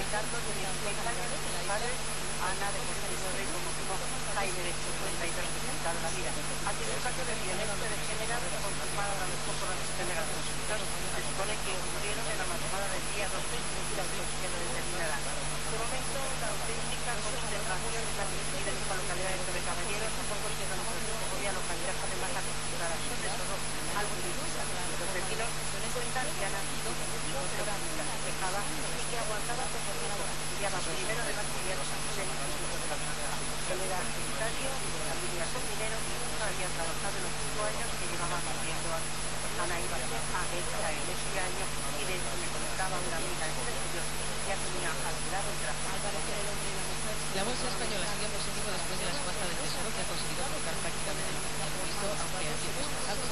Ricardo, de 16 años, sus padres, Ana, de 49, y como último, Jaime, de 53, presentado la vida. Ha sido un caso de violencia de género confirmado ahora mismo por la Fiscalía de los Resultados. Se supone que murieron en la madrugada del día 12 y la autopsia no determinada. De momento, la auténtica concentración es la que se vive en esta localidad de Torrecaballeros, a pocos kilómetros de Segovia, localidad además acostumbrada sobre todo al turismo. Los vecinos cuentan que han sido dejaba y que aguantaba como dijo, estudiaba primero de bachiller en el Instituto de la Ciudad. Él era sanitario, de familia con dinero y nunca había trabajado en los 5 años que llevaba viviendo aquí. Ana iba a ser maestra en ese año y de hecho me comentaba una amiga en este estudio que ya tenía alquilado el trabajo. La bolsa española sigue positivo después de la subasta del Tesoro, que ha conseguido colocar prácticamente el visto, aunque a tipos más altos.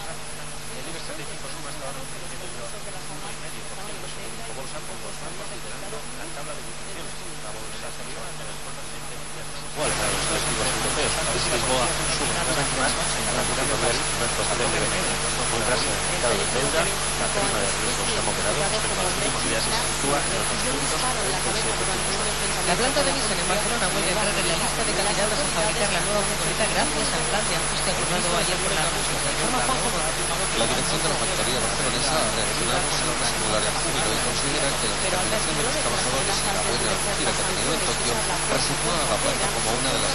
El IBEX 35 suma hasta ahora un crecimiento de 1,5%, según Bolsa, como están considerando la tabla de posiciones. La bolsa salió hasta las puertas en tendencias igual para los selectivos europeos. Países Lisboa sube una vez más, señalando que no es responsable de mientras el mercado de deuda, la prima de riesgo se ha moderado respecto a los últimos días y se sitúa en los 2,7%. La planta de Nissan en Barcelona vuelve a entrar en la lista de candidatos a fabricar la nueva furgoneta gracias al plan de ajuste acordado ayer por la La dirección de la factoría barcelonesa ha reaccionado a las irregularidades en júbilo y considera que la determinación de los trabajadores y la buena acogida que ha tenido en Tokio resitúa a la planta como una de las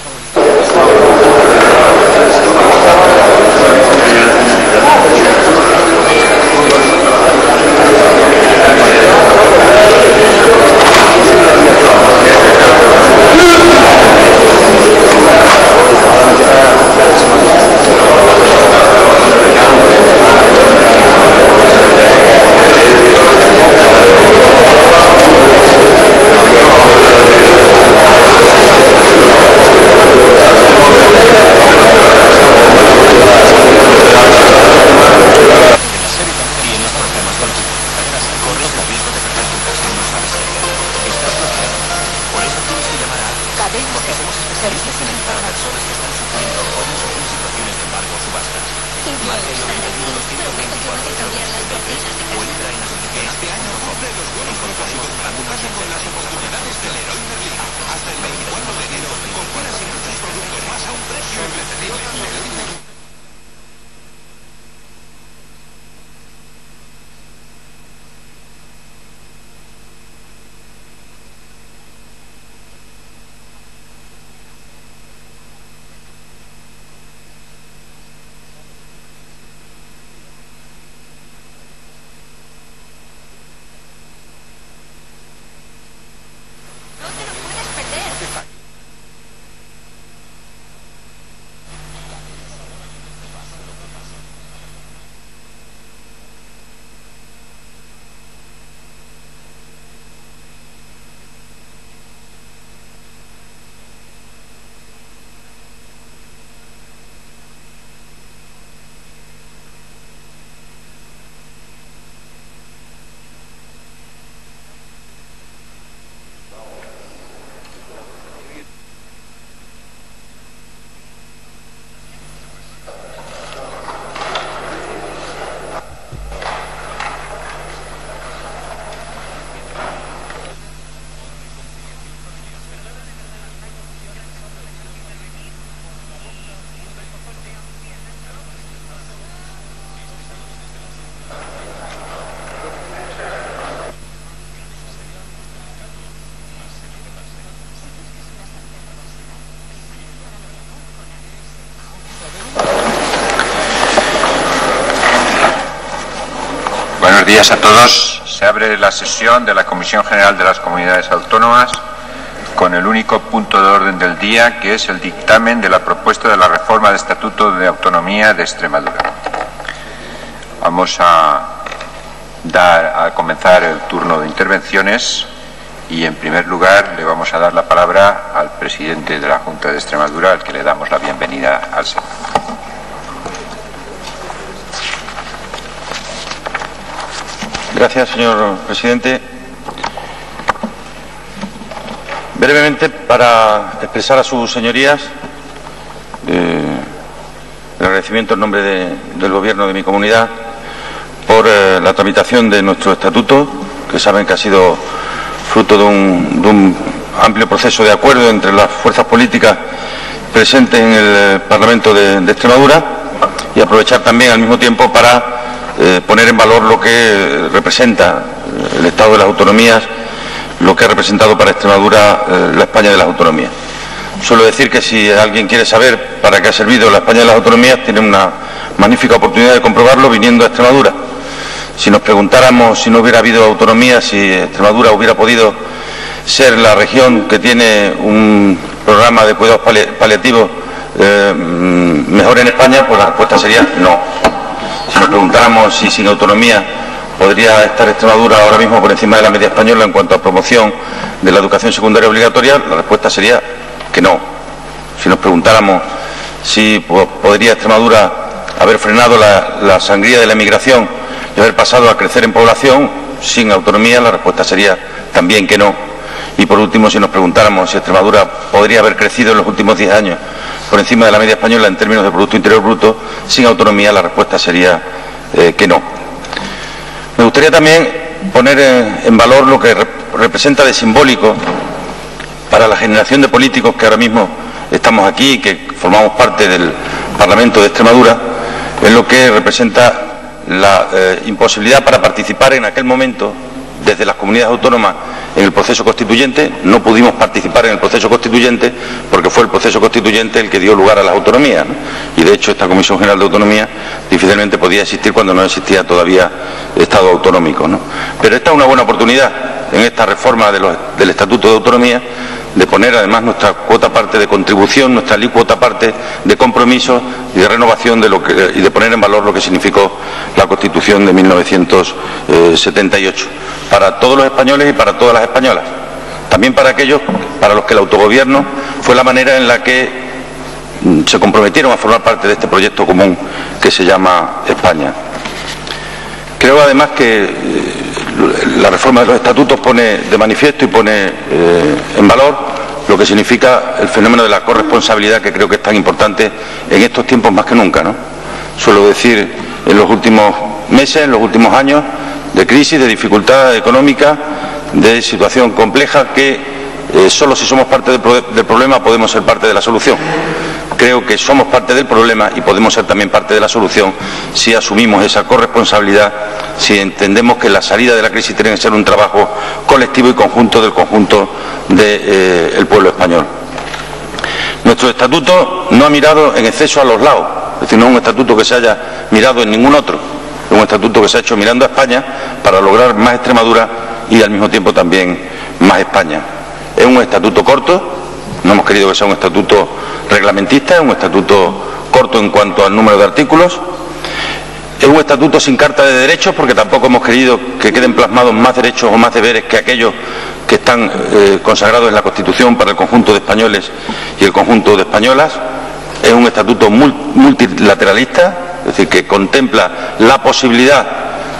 Buenos días a todos. Se abre la sesión de la Comisión General de las Comunidades Autónomas con el único punto de orden del día, que es el dictamen de la propuesta de la reforma del Estatuto de Autonomía de Extremadura. Vamos a comenzar el turno de intervenciones y en primer lugar le vamos a dar la palabra al presidente de la Junta de Extremadura, al que le damos la bienvenida al Senado. Gracias, señor presidente. Brevemente, para expresar a sus señorías el agradecimiento en nombre del Gobierno de mi comunidad por la tramitación de nuestro estatuto, que saben que ha sido fruto de un amplio proceso de acuerdo entre las fuerzas políticas presentes en el Parlamento de Extremadura, y aprovechar también al mismo tiempo para poner en valor lo que representa el Estado de las Autonomías, lo que ha representado para Extremadura la España de las Autonomías. Suelo decir que si alguien quiere saber para qué ha servido la España de las Autonomías, tiene una magnífica oportunidad de comprobarlo viniendo a Extremadura. Si nos preguntáramos si no hubiera habido autonomía, si Extremadura hubiera podido ser la región que tiene un programa de cuidados paliativos mejor en España, pues la respuesta sería no. Si nos preguntáramos si sin autonomía podría estar Extremadura ahora mismo por encima de la media española en cuanto a promoción de la educación secundaria obligatoria, la respuesta sería que no. Si nos preguntáramos si podría Extremadura haber frenado la sangría de la emigración y haber pasado a crecer en población sin autonomía, la respuesta sería también que no. Y por último, si nos preguntáramos si Extremadura podría haber crecido en los últimos 10 años por encima de la media española en términos de Producto Interior Bruto sin autonomía, la respuesta sería que no. Me gustaría también poner en valor lo que representa de simbólico para la generación de políticos que ahora mismo estamos aquí y que formamos parte del Parlamento de Extremadura, en lo que representa la imposibilidad para participar en aquel momento desde las comunidades autónomas en el proceso constituyente. No pudimos participar en el proceso constituyente porque fue el proceso constituyente el que dio lugar a las autonomías, ¿no? Y de hecho esta Comisión General de Autonomía difícilmente podía existir cuando no existía todavía Estado autonómico, ¿no? Pero esta es una buena oportunidad en esta reforma del Estatuto de Autonomía de poner además nuestra cuota parte de contribución, nuestra alícuota parte de compromiso y de renovación y de poner en valor lo que significó la Constitución de 1978 para todos los españoles y para todas las españolas, también para aquellos para los que el autogobierno fue la manera en la que se comprometieron a formar parte de este proyecto común que se llama España. Creo además que la reforma de los estatutos pone de manifiesto y pone en valor lo que significa el fenómeno de la corresponsabilidad, que creo que es tan importante en estos tiempos más que nunca, ¿no? Suelo decir, en los últimos meses, en los últimos años de crisis, de dificultad económica, de situación compleja, que solo si somos parte del problema podemos ser parte de la solución. Creo que somos parte del problema y podemos ser también parte de la solución si asumimos esa corresponsabilidad, si entendemos que la salida de la crisis tiene que ser un trabajo colectivo y conjunto del conjunto del pueblo español. Nuestro estatuto no ha mirado en exceso a los lados, es decir, no es un estatuto que se haya mirado en ningún otro, es un estatuto que se ha hecho mirando a España para lograr más Extremadura y al mismo tiempo también más España. Es un estatuto corto, no hemos querido que sea un estatuto reglamentista, es un estatuto corto en cuanto al número de artículos. Es un estatuto sin carta de derechos porque tampoco hemos querido que queden plasmados más derechos o más deberes que aquellos que están consagrados en la Constitución para el conjunto de españoles y el conjunto de españolas. Es un estatuto multilateralista, es decir, que contempla la posibilidad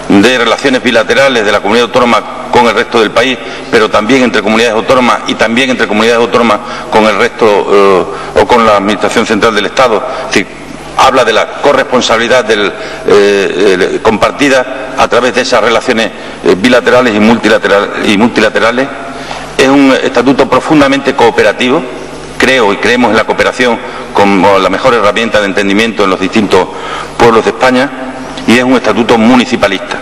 de relaciones bilaterales de la comunidad autónoma con el resto del país, pero también entre comunidades autónomas y también entre comunidades autónomas con el resto o con la Administración Central del Estado. Es decir, habla de la corresponsabilidad compartida a través de esas relaciones bilaterales y multilaterales. Es un estatuto profundamente cooperativo. Creo y creemos en la cooperación como la mejor herramienta de entendimiento en los distintos pueblos de España, y es un estatuto municipalista.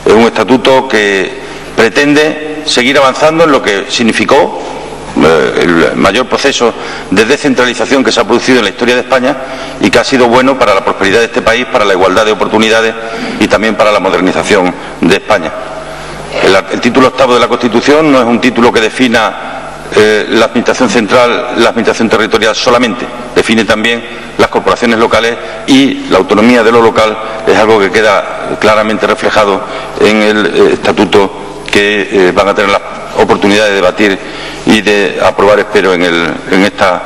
Es un estatuto que pretende seguir avanzando en lo que significó el mayor proceso de descentralización que se ha producido en la historia de España y que ha sido bueno para la prosperidad de este país, para la igualdad de oportunidades y también para la modernización de España. El título octavo de la Constitución no es un título que defina la administración central, la administración territorial solamente, define también las corporaciones locales, y la autonomía de lo local es algo que queda claramente reflejado en el estatuto que van a tener la oportunidad de debatir y de aprobar, espero, en esta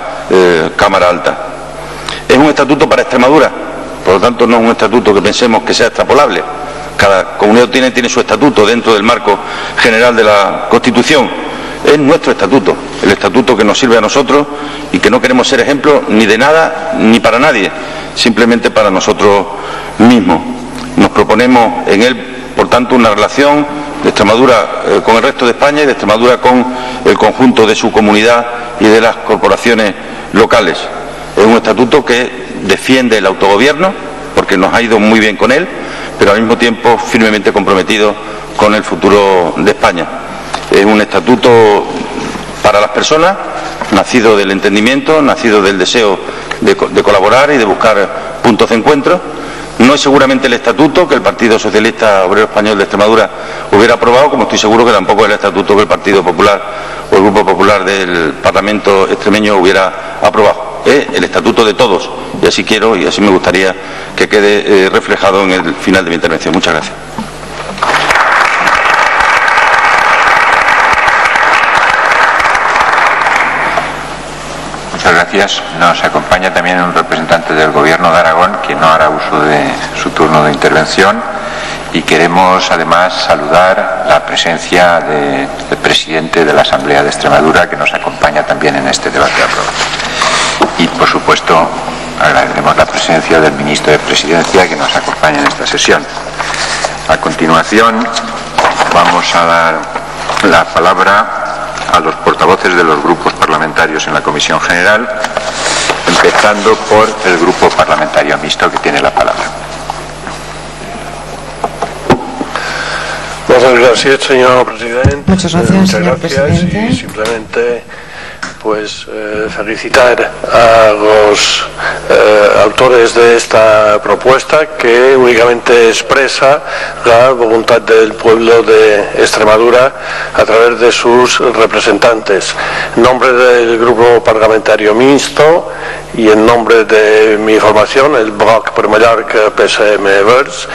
Cámara Alta. Es un estatuto para Extremadura, por lo tanto no es un estatuto que pensemos que sea extrapolable. Cada comunidad tiene su estatuto dentro del marco general de la Constitución. Es nuestro estatuto, el estatuto que nos sirve a nosotros y que no queremos ser ejemplo ni de nada ni para nadie, simplemente para nosotros mismos. Nos proponemos en él, por tanto, una relación de Extremadura con el resto de España y de Extremadura con el conjunto de su comunidad y de las corporaciones locales. Es un estatuto que defiende el autogobierno, porque nos ha ido muy bien con él, pero al mismo tiempo firmemente comprometido con el futuro de España. Es un estatuto para las personas, nacido del entendimiento, nacido del deseo de colaborar y de buscar puntos de encuentro. No es seguramente el estatuto que el Partido Socialista Obrero Español de Extremadura hubiera aprobado, como estoy seguro que tampoco es el estatuto que el Partido Popular o el Grupo Popular del Parlamento extremeño hubiera aprobado. Es el estatuto de todos, y así quiero y así me gustaría que quede reflejado en el final de mi intervención. Muchas gracias. Muchas gracias. Nos acompaña también un representante del Gobierno de Aragón, que no hará uso de su turno de intervención, y queremos además saludar la presencia del presidente de la Asamblea de Extremadura, que nos acompaña también en este debate de aprobación. Y por supuesto agradecemos la presencia del ministro de Presidencia, que nos acompaña en esta sesión. A continuación vamos a dar la palabra a los portavoces de los grupos parlamentarios en la Comisión General, empezando por el Grupo Parlamentario Mixto, que tiene la palabra. Muchas gracias, señor presidente. Muchas gracias, señor presidente. Y simplemente felicitar a los autores de esta propuesta, que únicamente expresa la voluntad del pueblo de Extremadura a través de sus representantes. En nombre del Grupo Parlamentario Mixto y en nombre de mi formación, el Bloc per Mallorca PSM Verds,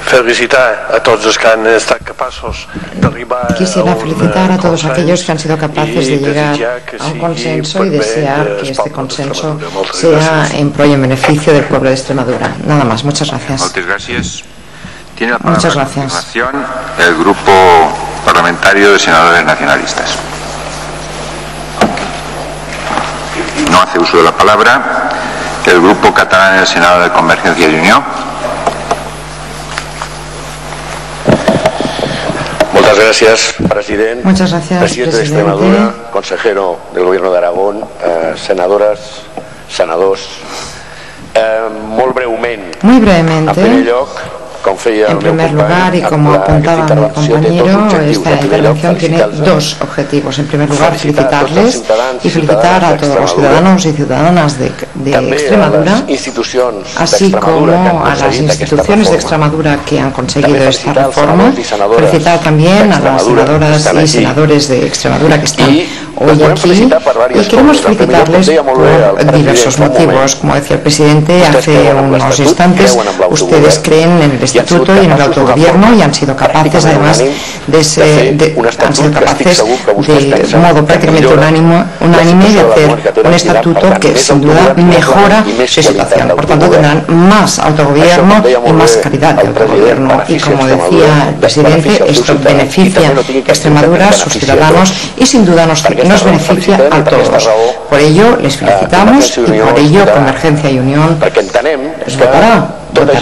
felicitar a todos los que han estado capaces de arribar. Quisiera felicitar a todos aquellos que han sido capaces de llegar a un consenso y desear que este consenso sea en pro y en beneficio del pueblo de Extremadura. Nada más. Muchas gracias. Muchas gracias. Tiene la palabra Muchas a gracias. continuación el Grupo Parlamentario de Senadores Nacionalistas. No hace uso de la palabra el Grupo Catalán en el Senado de Convergencia y Unión. Muchas gracias, presidente. Muchas gracias, presidente de Extremadura, consejero del Gobierno de Aragón, senadoras, senadors. Molt breument. Muy brevemente. En primer lloc, En primer lugar, y como apuntaba mi compañero, esta intervención tiene dos objetivos. En primer lugar, felicitarles y felicitar a todos los ciudadanos y ciudadanas de Extremadura, así como a las instituciones de Extremadura que han conseguido esta reforma. Felicitar también a las senadoras y senadores de Extremadura que están hoy aquí, y queremos felicitarles por diversos motivos. Como decía el presidente hace unos instantes, ustedes creen en el Estatuto y en el autogobierno y han sido capaces, además, de modo prácticamente unánime de hacer un estatuto que sin duda mejora su situación. Por tanto, tendrán más autogobierno y más calidad de autogobierno. Y como decía el presidente, esto beneficia a Extremadura, a sus ciudadanos, y sin duda nos beneficia a todos. Por ello les felicitamos y por ello Convergencia y Unión les votará. Porque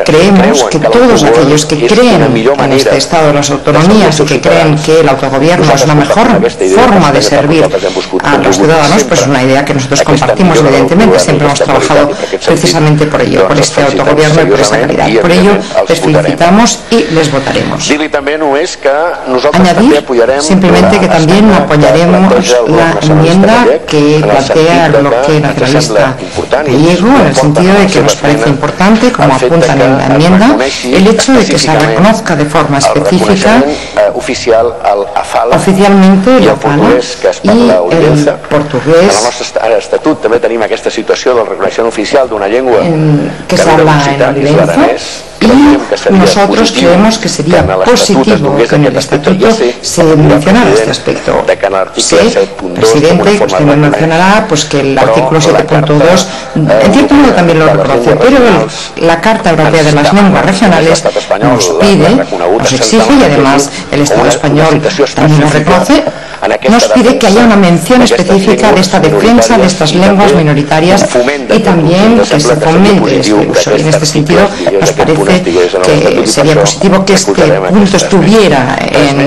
creemos que todos aquellos que creen en este Estado de las autonomías y que creen que el autogobierno es la mejor forma de servir a los ciudadanos, pues es una idea que nosotros compartimos, evidentemente. Siempre hemos trabajado precisamente por ello, por este autogobierno y por esa calidad. Por ello les felicitamos y les votaremos. Añadir simplemente que también apoyaremos la enmienda que plantea el bloque nacionalista gallego, en el sentido de que nos parece importante, como apuntan en la enmienda, el hecho de que se reconozca de forma específica oficialmente el AFALA y el portugués, que se habla en Olivenza. Y nosotros creemos que sería positivo que en el Estatuto se mencionara este aspecto. Sé, presidente, que usted me mencionará pues que el artículo 7.2 en cierto modo también lo reconoce, pero la Carta Europea de las Lenguas Regionales nos pide, nos exige, y además el Estado español también lo reconoce, nos pide que haya una mención específica de esta defensa de estas lenguas minoritarias y también que se fomente este uso. Y en este sentido nos parece que sería positivo que este punto estuviera en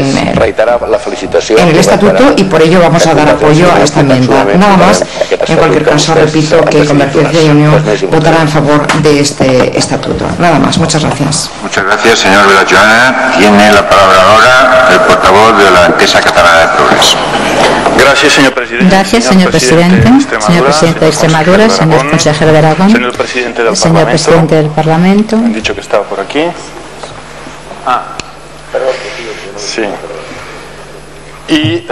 el estatuto y por ello vamos a dar apoyo a esta enmienda. Nada más, en cualquier caso repito que Convergencia y Unión votará en favor de este estatuto. Nada más, muchas gracias. Muchas gracias, señor Vilajoana. Tiene la palabra ahora el portavoz de la Entesa Catalana de Progreso. Gracias, señor presidente. Gracias, señor presidente. Señor presidente de Extremadura, señor consejero de Aragón, señor presidente del Parlamento. Han dicho que estaba por aquí. Sí. Y,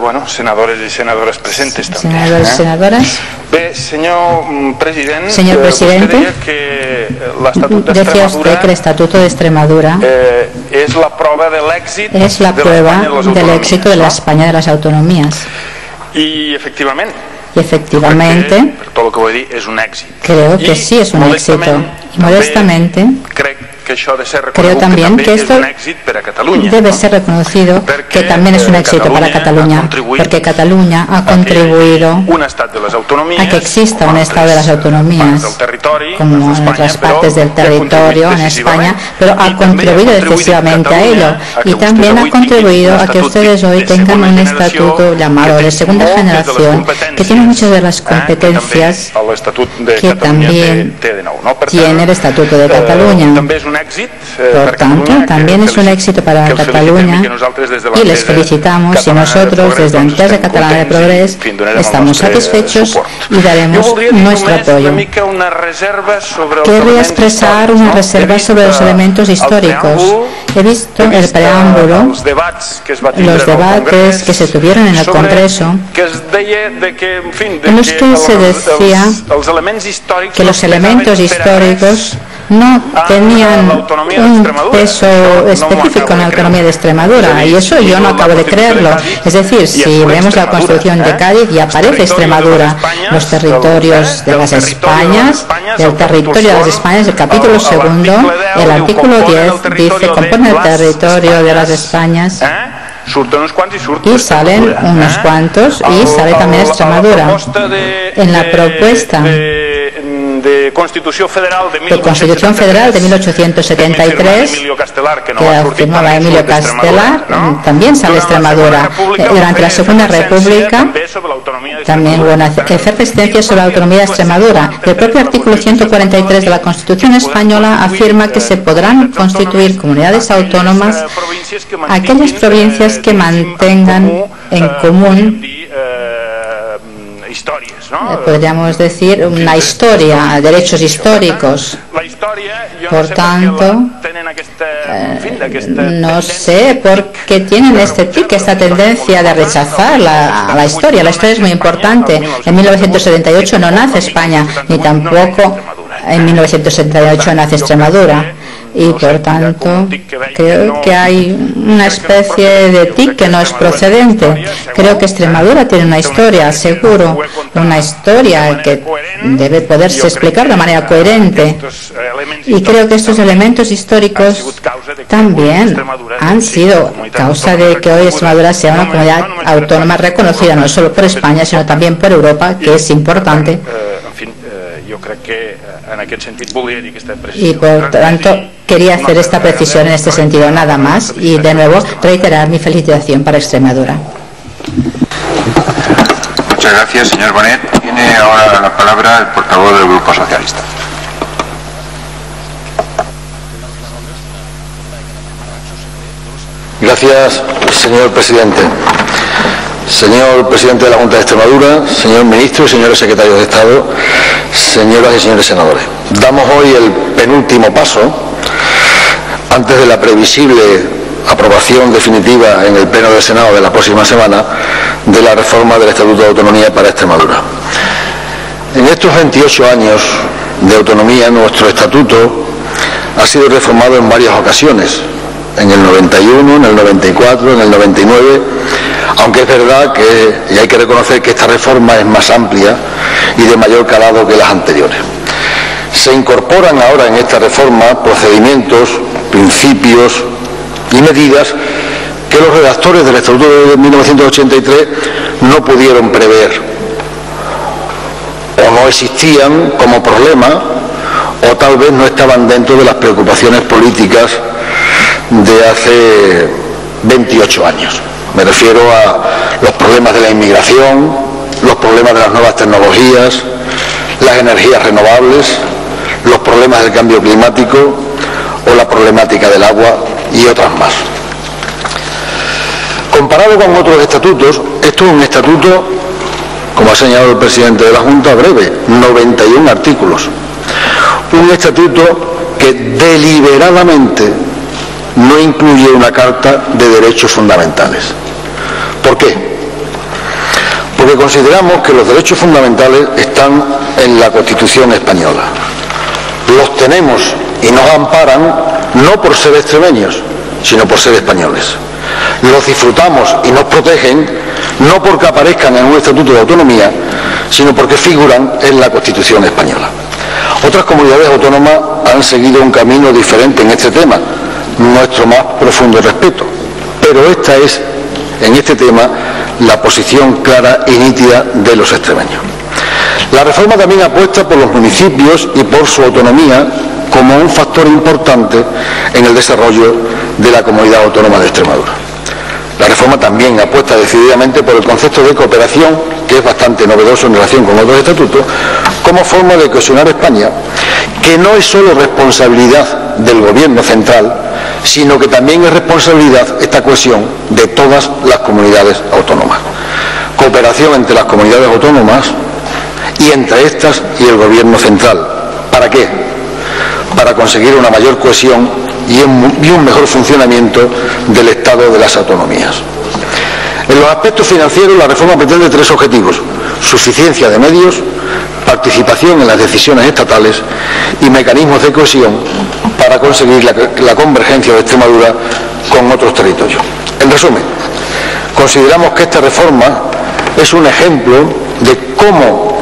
bueno, senadores y senadoras presentes también. Senadores y senadoras. Señor presidente, decía usted que el Estatuto de Extremadura es la prueba del éxito de la España de las autonomías. Y efectivamente, todo lo que voy a decir es un éxito. Creo que sí es un éxito. Y modestamente, creo también que esto debe ser reconocido, que también es un éxito para Cataluña, porque Cataluña ha contribuido a que exista un Estado de las autonomías, como en otras partes del territorio en España, pero ha contribuido decisivamente a ello y también ha contribuido a que ustedes hoy tengan un estatuto llamado de segunda generación, que tiene muchas de las competencias que también tiene el Estatuto de Cataluña. Por tanto, también es un éxito para Cataluña y les felicitamos y nosotros desde Entesa Catalana de Progrés estamos satisfechos y daremos nuestro apoyo. Querría expresar una reserva sobre los elementos históricos. He visto el preámbulo, los debates que se tuvieron en el Congreso, en los que se decía que los elementos históricos no tenían un peso específico en la autonomía de Extremadura, y eso yo no acabo de creerlo. Es decir, si vemos la Constitución de Cádiz y aparece Extremadura, los territorios de las Españas, del territorio de las Españas, el capítulo segundo, el artículo 10 dice: compone el territorio de las Españas. Y salen unos cuantos y sale también Extremadura. En la propuesta de Constitución Federal de 1873 que firmaba Emilio Castelar, también sale Extremadura. Durante la Segunda República también hubo una efervescencia sobre la autonomía de Extremadura. El propio artículo 143 de la Constitución española afirma que se podrán constituir comunidades autónomas aquellas provincias que mantengan en común, podríamos decir, una historia, derechos históricos. Por tanto, no sé por qué tienen este tic, esta tendencia de rechazar la historia. La historia es muy importante. En 1978 no nace España, ni tampoco en 1978 nace Extremadura. Y por tanto creo que hay una especie de tic que no es procedente. Creo que Extremadura tiene una historia, seguro, una historia que debe poderse explicar de manera coherente, y creo que estos elementos históricos también han sido causa de que hoy Extremadura sea una comunidad autónoma reconocida no solo por España sino también por Europa, que es importante. Y por tanto quería hacer esta precisión en este sentido, nada más, y de nuevo reiterar mi felicitación para Extremadura. Muchas gracias, señor Bonet. Tiene ahora la palabra el portavoz del Grupo Socialista. Gracias, señor presidente. Señor presidente de la Junta de Extremadura, señor ministro y señores secretarios de Estado, señoras y señores senadores. Damos hoy el penúltimo paso antes de la previsible aprobación definitiva en el Pleno del Senado de la próxima semana de la reforma del Estatuto de Autonomía para Extremadura. En estos 28 años de autonomía, nuestro Estatuto ha sido reformado en varias ocasiones, en el 91, en el 94, en el 99, aunque es verdad que, y hay que reconocer que esta reforma es más amplia y de mayor calado que las anteriores. Se incorporan ahora en esta reforma procedimientos, principios y medidas que los redactores del Estatuto de 1983 no pudieron prever, o no existían como problema, o tal vez no estaban dentro de las preocupaciones políticas de hace 28 años. Me refiero a los problemas de la inmigración, los problemas de las nuevas tecnologías, las energías renovables, los problemas del cambio climático o la problemática del agua y otras más. Comparado con otros estatutos, esto es un estatuto, como ha señalado el presidente de la Junta, breve, 91 artículos. Un estatuto que deliberadamente no incluye una Carta de Derechos Fundamentales. ¿Por qué? Porque consideramos que los derechos fundamentales están en la Constitución española. Los tenemos y nos amparan no por ser extremeños, sino por ser españoles. Los disfrutamos y nos protegen no porque aparezcan en un estatuto de autonomía, sino porque figuran en la Constitución española. Otras comunidades autónomas han seguido un camino diferente en este tema, nuestro más profundo respeto, pero esta es, en este tema, la posición clara y nítida de los extremeños. La reforma también apuesta por los municipios y por su autonomía como un factor importante en el desarrollo de la comunidad autónoma de Extremadura. La reforma también apuesta decididamente por el concepto de cooperación, que es bastante novedoso en relación con otros estatutos, como forma de cohesionar España, que no es solo responsabilidad del Gobierno central, sino que también es responsabilidad, esta cohesión, de todas las comunidades autónomas. Cooperación entre las comunidades autónomas y entre estas y el Gobierno central. ¿Para qué? Para conseguir una mayor cohesión y un mejor funcionamiento del Estado de las autonomías. En los aspectos financieros, la reforma pretende tres objetivos: suficiencia de medios, participación en las decisiones estatales y mecanismos de cohesión para conseguir la convergencia de Extremadura con otros territorios. En resumen, consideramos que esta reforma es un ejemplo de cómo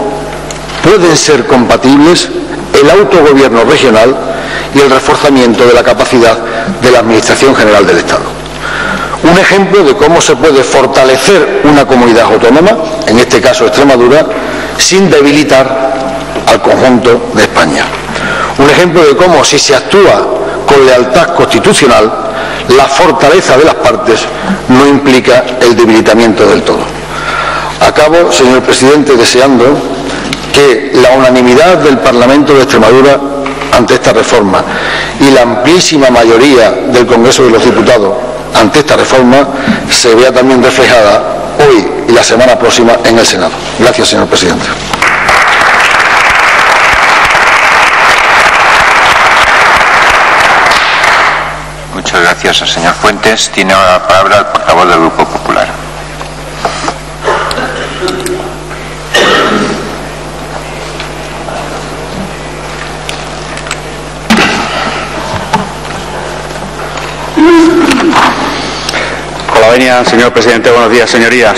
pueden ser compatibles el autogobierno regional y el reforzamiento de la capacidad de la Administración General del Estado. Un ejemplo de cómo se puede fortalecer una comunidad autónoma, en este caso Extremadura, sin debilitar al conjunto de España. Un ejemplo de cómo, si se actúa con lealtad constitucional, la fortaleza de las partes no implica el debilitamiento del todo. Acabo, señor presidente, deseando que la unanimidad del Parlamento de Extremadura ante esta reforma y la amplísima mayoría del Congreso de los Diputados ante esta reforma se vea también reflejada hoy y la semana próxima en el Senado. Gracias, señor presidente. Muchas gracias, señor Fuentes. Tiene la palabra el portavoz del Grupo Popular. Hola, venia, señor presidente. Buenos días, señorías.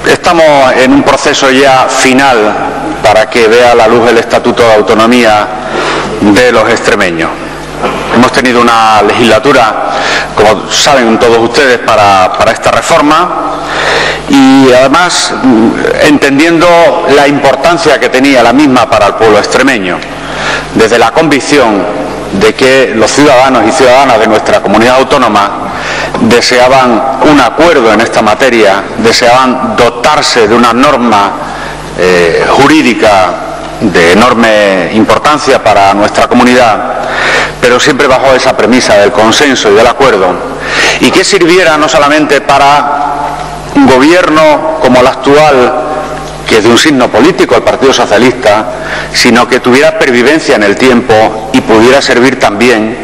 Estamos en un proceso ya final para que vea la luz el Estatuto de Autonomía de los extremeños. Hemos tenido una legislatura, como saben todos ustedes, para esta reforma, y además entendiendo la importancia que tenía la misma para el pueblo extremeño, desde la convicción de que los ciudadanos y ciudadanas de nuestra comunidad autónoma deseaban un acuerdo en esta materia, deseaban dotarse de una norma jurídica de enorme importancia para nuestra comunidad, pero siempre bajo esa premisa del consenso y del acuerdo, y que sirviera no solamente para un gobierno como el actual, que es de un signo político, el Partido Socialista, sino que tuviera pervivencia en el tiempo y pudiera servir también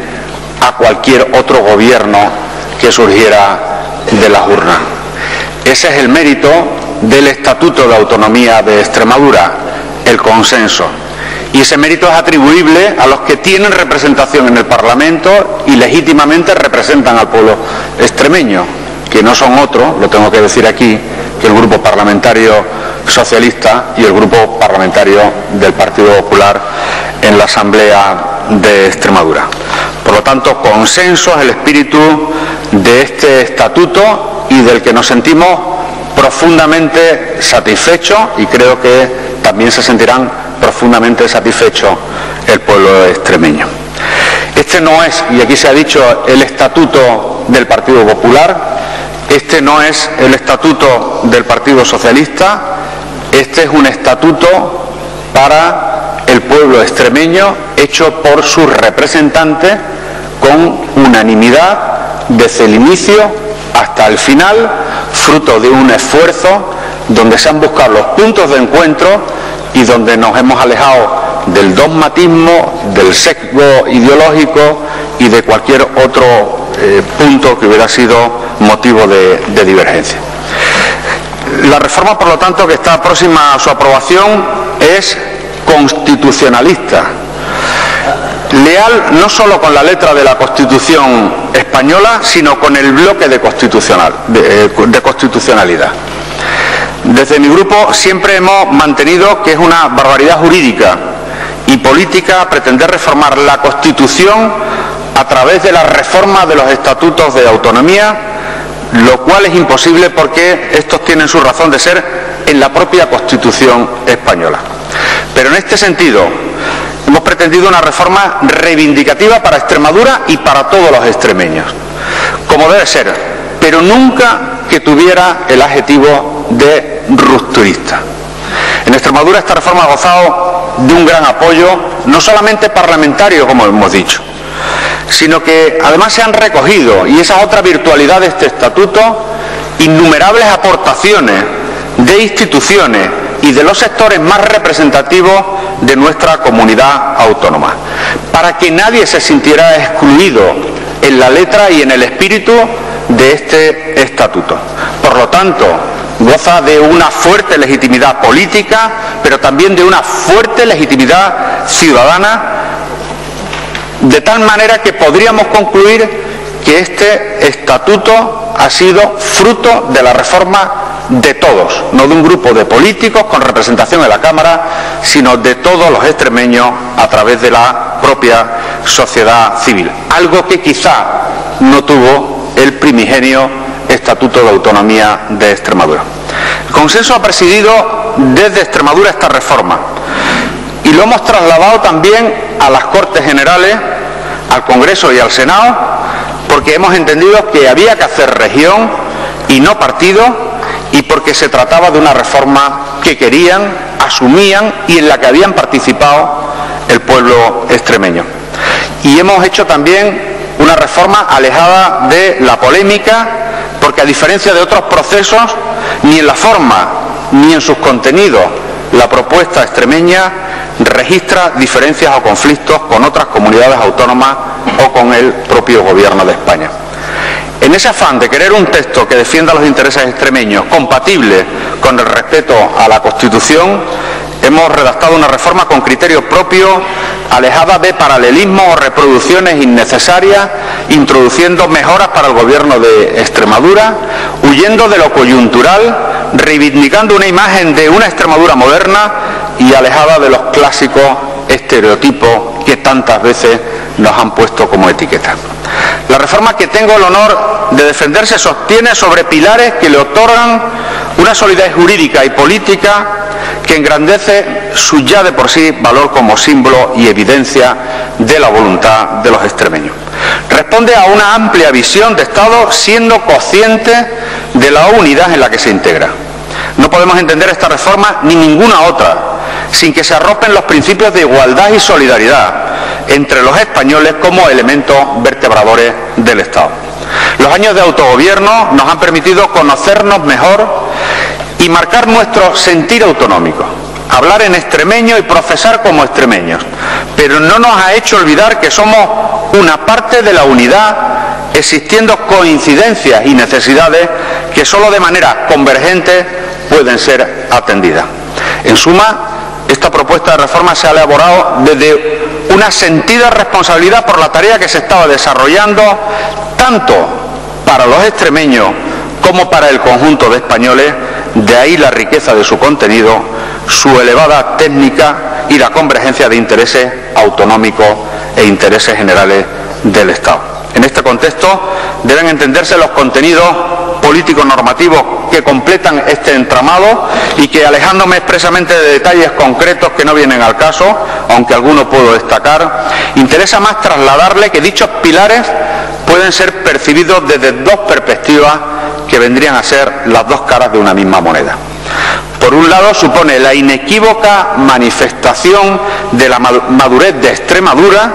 a cualquier otro gobierno que surgiera de las urnas. Ese es el mérito del Estatuto de Autonomía de Extremadura, el consenso. Y ese mérito es atribuible a los que tienen representación en el Parlamento y legítimamente representan al pueblo extremeño, que no son otros, lo tengo que decir aquí, que el Grupo Parlamentario Socialista y el Grupo Parlamentario del Partido Popular en la Asamblea de Extremadura. Por lo tanto, tanto, consenso es el espíritu de este estatuto y del que nos sentimos profundamente satisfechos, y creo que también se sentirán profundamente satisfechos el pueblo extremeño. Este no es, y aquí se ha dicho, el estatuto del Partido Popular, este no es el estatuto del Partido Socialista, este es un estatuto para el pueblo extremeño hecho por sus representantes con unanimidad desde el inicio hasta el final, fruto de un esfuerzo donde se han buscado los puntos de encuentro y donde nos hemos alejado del dogmatismo, del sesgo ideológico y de cualquier otro punto que hubiera sido motivo de divergencia. La reforma, por lo tanto, que está próxima a su aprobación es constitucionalista, leal no solo con la letra de la Constitución española, sino con el bloque de constitucionalidad. Desde mi grupo siempre hemos mantenido que es una barbaridad jurídica y política pretender reformar la Constitución a través de la reforma de los estatutos de autonomía, lo cual es imposible porque estos tienen su razón de ser en la propia Constitución española. Pero en este sentido hemos pretendido una reforma reivindicativa para Extremadura y para todos los extremeños, como debe ser, pero nunca que tuviera el adjetivo de rupturista. En Extremadura esta reforma ha gozado de un gran apoyo, no solamente parlamentario, como hemos dicho, sino que además se han recogido, y esa es otra virtualidad de este estatuto, innumerables aportaciones de instituciones y de los sectores más representativos de nuestra comunidad autónoma, para que nadie se sintiera excluido en la letra y en el espíritu de este estatuto. Por lo tanto, goza de una fuerte legitimidad política, pero también de una fuerte legitimidad ciudadana, de tal manera que podríamos concluir que este estatuto ha sido fruto de la reforma de todos, no de un grupo de políticos con representación en la Cámara, sino de todos los extremeños a través de la propia sociedad civil, algo que quizá no tuvo el primigenio Estatuto de Autonomía de Extremadura. El consenso ha presidido desde Extremadura esta reforma y lo hemos trasladado también a las Cortes Generales, al Congreso y al Senado, porque hemos entendido que había que hacer región y no partido, y porque se trataba de una reforma que querían, asumían y en la que habían participado el pueblo extremeño. Y hemos hecho también una reforma alejada de la polémica, porque a diferencia de otros procesos, ni en la forma ni en sus contenidos la propuesta extremeña registra diferencias o conflictos con otras comunidades autónomas o con el propio Gobierno de España. En ese afán de querer un texto que defienda los intereses extremeños compatible con el respeto a la Constitución, hemos redactado una reforma con criterio propio, alejada de paralelismos o reproducciones innecesarias, introduciendo mejoras para el Gobierno de Extremadura, huyendo de lo coyuntural, reivindicando una imagen de una Extremadura moderna y alejada de los clásicos estereotipos que tantas veces nos han puesto como etiqueta. La reforma que tengo el honor de defender se sostiene sobre pilares que le otorgan una solidez jurídica y política que engrandece su ya de por sí valor como símbolo y evidencia de la voluntad de los extremeños. Responde a una amplia visión de Estado, siendo consciente de la unidad en la que se integra. No podemos entender esta reforma ni ninguna otra sin que se arropen los principios de igualdad y solidaridad entre los españoles como elementos vertebradores del Estado. Los años de autogobierno nos han permitido conocernos mejor y marcar nuestro sentir autonómico, hablar en extremeño y profesar como extremeños, pero no nos ha hecho olvidar que somos una parte de la unidad, existiendo coincidencias y necesidades que solo de manera convergente pueden ser atendidas. En suma, esta propuesta de reforma se ha elaborado desde una sentida responsabilidad por la tarea que se estaba desarrollando tanto para los extremeños como para el conjunto de españoles, de ahí la riqueza de su contenido, su elevada técnica y la convergencia de intereses autonómicos e intereses generales del Estado. En este contexto deben entenderse los contenidos políticos normativos que completan este entramado y que, alejándome expresamente de detalles concretos que no vienen al caso, aunque alguno puedo destacar, interesa más trasladarle que dichos pilares pueden ser percibidos desde dos perspectivas que vendrían a ser las dos caras de una misma moneda. Por un lado, supone la inequívoca manifestación de la madurez de Extremadura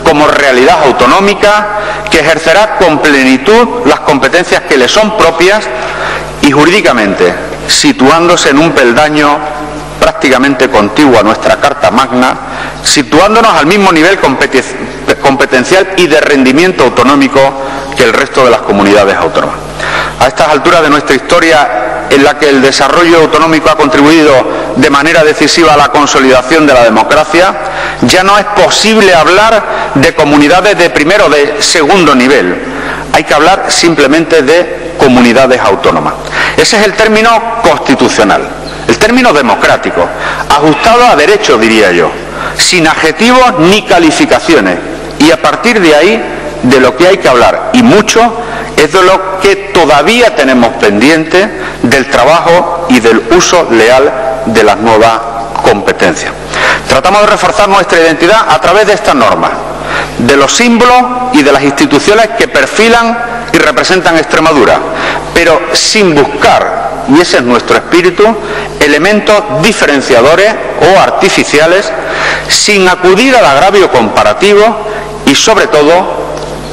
como realidad autonómica que ejercerá con plenitud las competencias que le son propias y jurídicamente situándose en un peldaño prácticamente contiguo a nuestra Carta Magna, situándonos al mismo nivel competencial y de rendimiento autonómico que el resto de las comunidades autónomas. A estas alturas de nuestra historia, en la que el desarrollo autonómico ha contribuido de manera decisiva a la consolidación de la democracia, ya no es posible hablar de comunidades de primero o de segundo nivel. Hay que hablar simplemente de comunidades autónomas. Ese es el término constitucional, el término democrático, ajustado a derecho, diría yo, sin adjetivos ni calificaciones. Y a partir de ahí, de lo que hay que hablar, y mucho, es de lo que todavía tenemos pendiente del trabajo y del uso leal de las nuevas competencias. Tratamos de reforzar nuestra identidad a través de estas normas, de los símbolos y de las instituciones que perfilan y representan Extremadura, pero sin buscar, y ese es nuestro espíritu, elementos diferenciadores o artificiales, sin acudir al agravio comparativo y, sobre todo,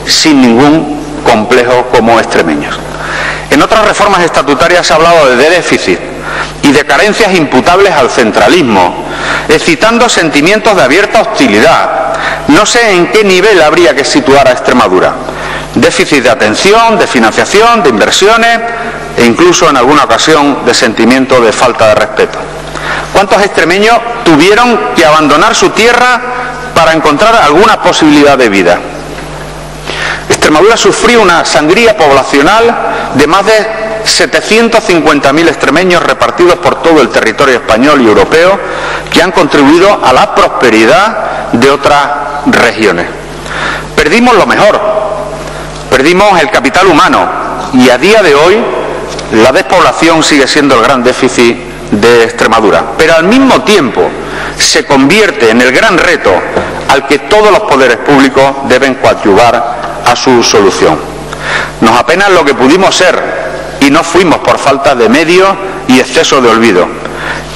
sin ningún complejo como extremeños. En otras reformas estatutarias se ha hablado de déficit y de carencias imputables al centralismo, excitando sentimientos de abierta hostilidad. No sé en qué nivel habría que situar a Extremadura. Déficit de atención, de financiación, de inversiones e incluso en alguna ocasión de sentimiento de falta de respeto. ¿Cuántos extremeños tuvieron que abandonar su tierra para encontrar alguna posibilidad de vida? Extremadura sufrió una sangría poblacional de más de 750.000 extremeños repartidos por todo el territorio español y europeo que han contribuido a la prosperidad de otras regiones. Perdimos lo mejor, perdimos el capital humano y a día de hoy la despoblación sigue siendo el gran déficit de Extremadura, pero al mismo tiempo se convierte en el gran reto al que todos los poderes públicos deben coadyuvar a su solución. Nos apena lo que pudimos ser y no fuimos por falta de medios y exceso de olvido.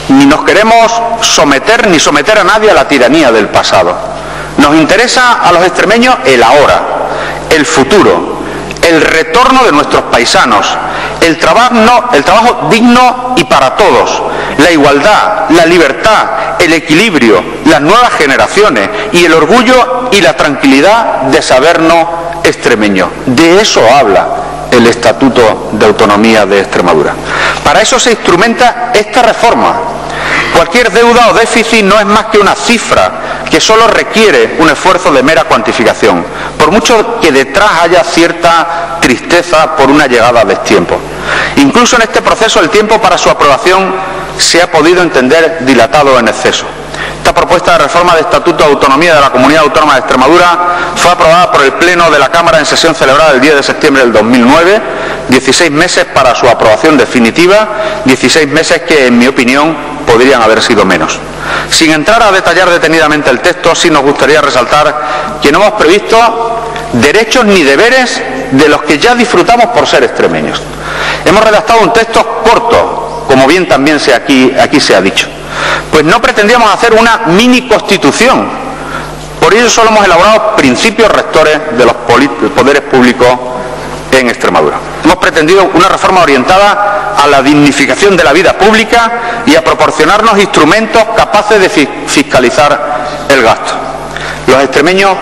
Ni nos queremos someter ni someter a nadie a la tiranía del pasado. Nos interesa a los extremeños el ahora, el futuro, el retorno de nuestros paisanos, el trabajo digno y para todos, la igualdad, la libertad, el equilibrio, las nuevas generaciones y el orgullo y la tranquilidad de sabernos extremeños. De eso habla el Estatuto de Autonomía de Extremadura. Para eso se instrumenta esta reforma. Cualquier deuda o déficit no es más que una cifra que solo requiere un esfuerzo de mera cuantificación, por mucho que detrás haya cierta tristeza por una llegada a destiempo. Incluso en este proceso el tiempo para su aprobación se ha podido entender dilatado en exceso. Esta propuesta de reforma de Estatuto de Autonomía de la Comunidad Autónoma de Extremadura fue aprobada por el Pleno de la Cámara en sesión celebrada el 10 de septiembre del 2009, 16 meses para su aprobación definitiva, 16 meses que, en mi opinión, podrían haber sido menos. Sin entrar a detallar detenidamente el texto, sí nos gustaría resaltar que no hemos previsto derechos ni deberes de los que ya disfrutamos por ser extremeños. Hemos redactado un texto corto, como bien también aquí se ha dicho, pues no pretendíamos hacer una mini constitución. Por ello solo hemos elaborado principios rectores de los poderes públicos en Extremadura. Hemos pretendido una reforma orientada a la dignificación de la vida pública y a proporcionarnos instrumentos capaces de fiscalizar el gasto. Los extremeños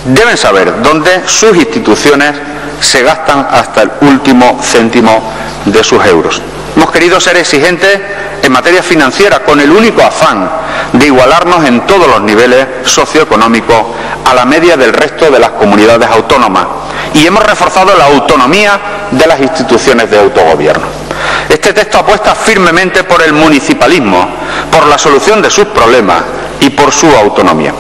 deben saber dónde sus instituciones se gastan hasta el último céntimo de sus euros. Hemos querido ser exigentes en materia financiera con el único afán de igualarnos en todos los niveles socioeconómicos a la media del resto de las comunidades autónomas y hemos reforzado la autonomía de las instituciones de autogobierno. Este texto apuesta firmemente por el municipalismo, por la solución de sus problemas y por su autonomía.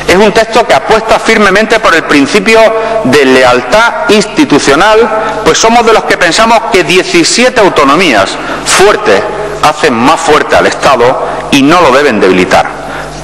Es un texto que apuesta firmemente por el principio de lealtad institucional, pues somos de los que pensamos que 17 autonomías fuertes hacen más fuerte al Estado y no lo deben debilitar.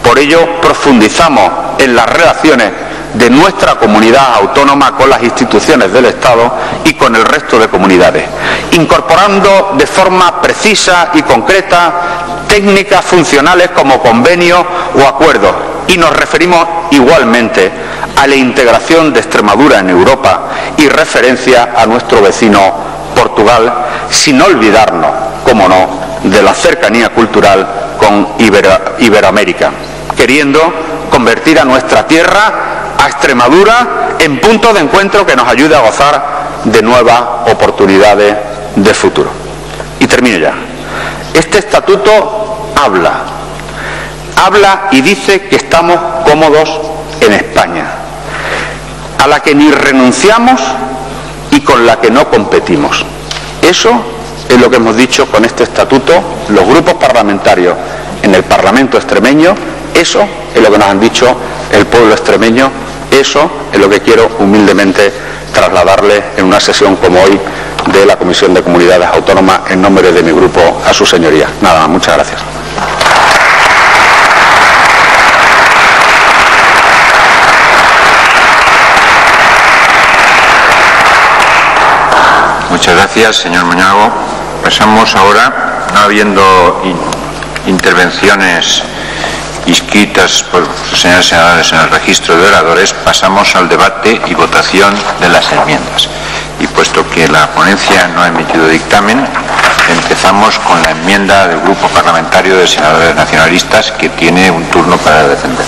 Por ello, profundizamos en las relaciones de nuestra comunidad autónoma con las instituciones del Estado y con el resto de comunidades, incorporando de forma precisa y concreta técnicas funcionales como convenios o acuerdos, y nos referimos igualmente a la integración de Extremadura en Europa y referencia a nuestro vecino Portugal, sin olvidarnos, como no, de la cercanía cultural con Iberoamérica, queriendo convertir a nuestra tierra, a Extremadura, en punto de encuentro que nos ayude a gozar de nuevas oportunidades de futuro. Y termino ya. Este estatuto habla y dice que estamos cómodos en España, a la que ni renunciamos y con la que no competimos. Eso es lo que hemos dicho con este estatuto los grupos parlamentarios en el Parlamento extremeño. Eso es lo que nos han dicho el pueblo extremeño. Eso es lo que quiero humildemente trasladarle en una sesión como hoy de la Comisión de Comunidades Autónomas en nombre de mi grupo a su señoría. Nada más, muchas gracias. Muchas gracias, señor Moñago. Pasamos ahora, no habiendo intervenciones inscritas por los señores senadores en el registro de oradores, pasamos al debate y votación de las enmiendas. Y puesto que la ponencia no ha emitido dictamen, empezamos con la enmienda del Grupo Parlamentario de Senadores Nacionalistas, que tiene un turno para defender.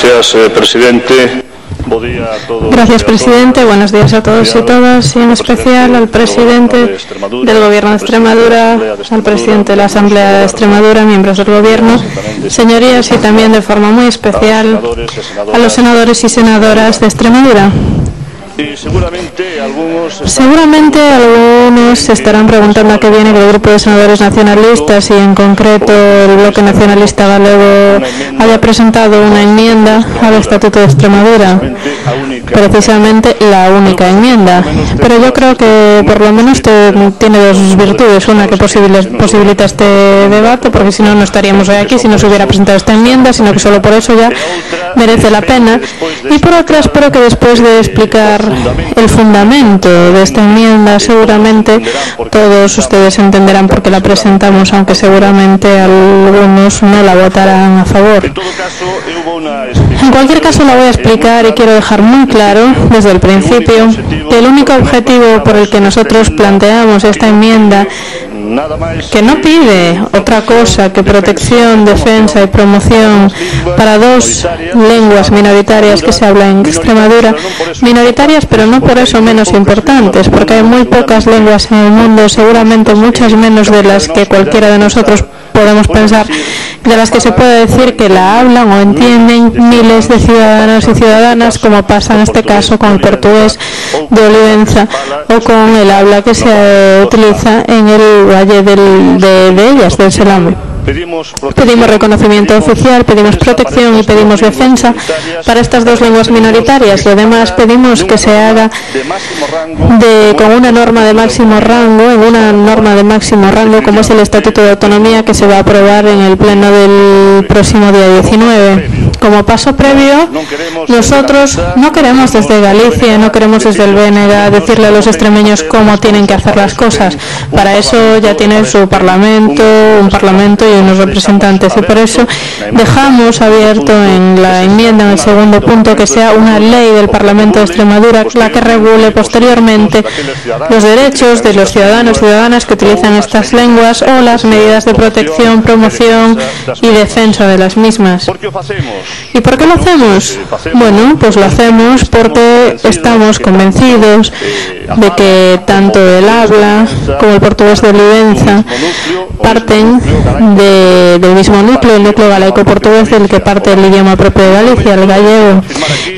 Gracias, presidente. Gracias, presidente. Buenos días a todos y todas, y en especial al presidente del Gobierno de Extremadura, al presidente de la Asamblea de Extremadura, miembros del Gobierno, señorías, y también de forma muy especial a los senadores y senadoras de Extremadura. Seguramente algunos se estarán preguntando a qué viene el grupo de senadores nacionalistas y en concreto el bloque nacionalista galego haya presentado una enmienda al Estatuto de Extremadura, precisamente la única enmienda. Pero yo creo que por lo menos tiene dos virtudes: una, que posibilita este debate, porque si no, no estaríamos hoy aquí si no se hubiera presentado esta enmienda, sino que solo por eso ya merece la pena, y por otra, espero que después de explicar el fundamento de esta enmienda, seguramente todos ustedes entenderán por qué la presentamos, aunque seguramente algunos no la votarán a favor. En cualquier caso, la voy a explicar y quiero dejar muy claro desde el principio que el único objetivo por el que nosotros planteamos esta enmienda, que no pide otra cosa que protección, defensa y promoción para dos lenguas minoritarias que se hablan en Extremadura, minoritarias pero no por eso menos importantes, porque hay muy pocas lenguas en el mundo, seguramente muchas menos de las que cualquiera de nosotros podemos pensar, de las que se puede decir que la hablan o entienden miles de ciudadanos y ciudadanas, como pasa en este caso con el portugués de Olivenza o con el habla que se utiliza en el valle de ellas, del Selame. Pedimos reconocimiento oficial, pedimos protección y pedimos defensa para estas dos lenguas minoritarias, y además pedimos que se haga con una norma de máximo rango, como es el Estatuto de Autonomía, que se va a aprobar en el pleno del próximo día 19. Como paso previo, nosotros no queremos desde Galicia, no queremos desde el BNG decirle a los extremeños cómo tienen que hacer las cosas. Para eso ya tienen su parlamento, un parlamento y unos representantes, y por eso dejamos abierto en la enmienda, en el segundo punto, que sea una ley del Parlamento de Extremadura la que regule posteriormente los derechos de los ciudadanos y ciudadanas que utilizan estas lenguas o las medidas de protección, promoción y defensa de las mismas. ¿Y por qué lo hacemos? Bueno, pues lo hacemos porque estamos convencidos de que tanto el habla como el portugués de Olivenza parten del mismo núcleo, el núcleo galaico-portugués del que parte el idioma propio de Galicia, el gallego.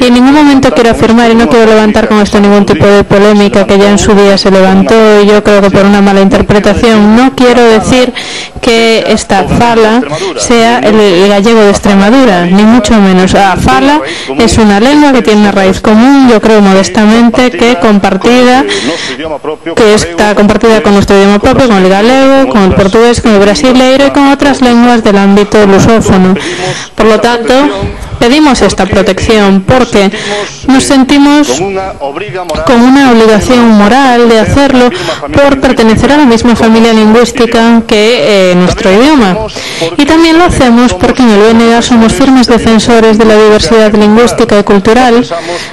Y en ningún momento quiero afirmar, y no quiero levantar con esto ningún tipo de polémica que ya en su día se levantó, y yo creo que por una mala interpretación, no quiero decir que esta fala sea el gallego de Extremadura, ni mucho menos. La fala es una lengua que tiene una raíz común, yo creo modestamente que está compartida con nuestro idioma propio, con el galego, con el portugués, con el brasileiro y con otras lenguas del ámbito lusófono. Por lo tanto, pedimos esta protección porque nos sentimos con una obligación moral de hacerlo por pertenecer a la misma familia lingüística que nuestro idioma. Y también lo hacemos porque en el BNG somos firmes defensores de la diversidad lingüística y cultural.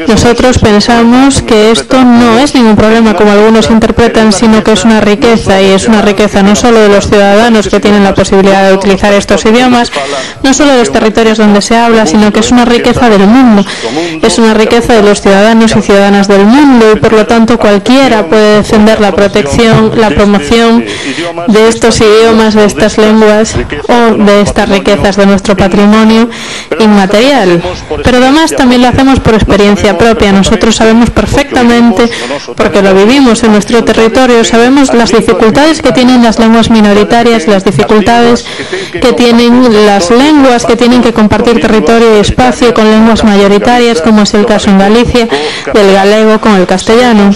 Nosotros pensamos que esto no es ningún problema como algunos interpretan, sino que es una riqueza, y es una riqueza no solo de los ciudadanos que tienen la posibilidad de utilizar estos idiomas, no solo de los territorios donde se habla, sino que es una riqueza del mundo, es una riqueza de los ciudadanos y ciudadanas del mundo, y por lo tanto cualquiera puede defender la protección, la promoción de estos idiomas, de estas lenguas o de estas riquezas de nuestro patrimonio inmaterial. Pero además también lo hacemos por experiencia propia. Nosotros sabemos perfectamente, porque lo vivimos en nuestro territorio, sabemos las dificultades que tienen las lenguas minoritarias, las dificultades que tienen las lenguas que tienen que compartir territorio y espacio con lenguas mayoritarias, como es el caso en Galicia, del galego con el castellano.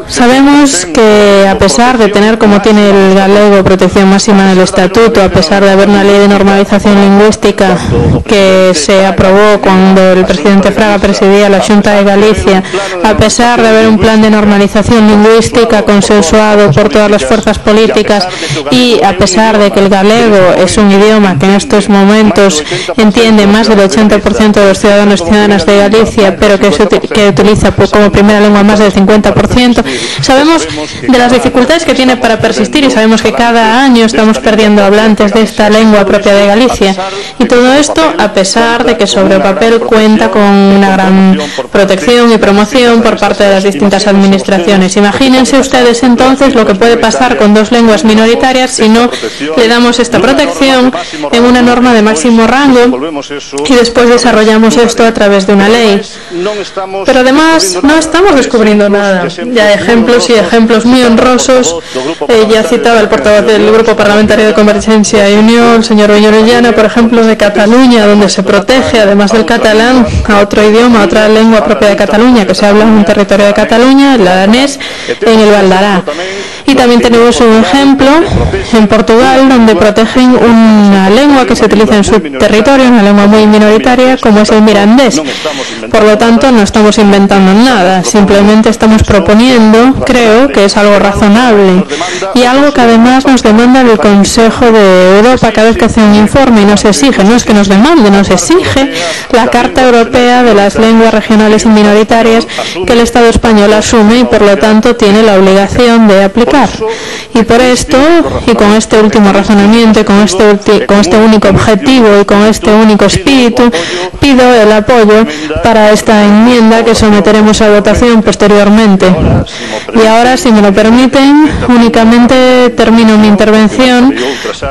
Sabemos que a pesar de tener, como tiene el galego, protección máxima en el estatuto, a pesar de haber una ley de normalización lingüística que se aprobó cuando el presidente Fraga presidía la Xunta de Galicia, a pesar de haber un plan de normalización lingüística consensuado por todas las fuerzas políticas, y a pesar de que el galego es un idioma que en estos momentos entiende más del 80% de los ciudadanos y ciudadanas de Galicia, pero que utiliza como primera lengua más del 50%, sabemos de las dificultades que tiene para persistir, y sabemos que cada año estamos perdiendo hablantes de esta lengua propia de Galicia, y todo esto a pesar de que sobre el papel cuenta con una gran protección y promoción por parte de las distintas administraciones. Imagínense ustedes entonces lo que puede pasar con dos lenguas minoritarias si no le damos esta protección en una norma de máximo rango y después desarrollamos esto a través de una ley. Pero además no estamos descubriendo nada. Ya hay ejemplos y ejemplos muy honrosos. Ya citaba el portavoz del Grupo Parlamentario de Convergencia y Unión, el señor Beñorellana, por ejemplo, de Cataluña, donde se protege, además del catalán, a otro idioma, a otra lengua propia de Cataluña, que se habla en un territorio de Cataluña, el danés, en el Valdará. Y también tenemos un ejemplo en Portugal, donde protegen una lengua que se utiliza en su territorio, una lengua muy minoritaria, como es el mirandés. Por lo tanto, no estamos inventando nada, simplemente estamos proponiendo, creo, que es algo razonable y algo que además nos demanda el Consejo de Europa cada vez que hace un informe, y nos exige, no es que nos demande, nos exige la Carta Europea de las Lenguas Regionales y Minoritarias que el Estado español asume y por lo tanto tiene la obligación de aplicar. Y por esto, y con este último razonamiento, y con este único objetivo y con este único espíritu, pido el apoyo para esta enmienda que someteremos a votación posteriormente. Y ahora, si me lo permiten, únicamente termino mi intervención,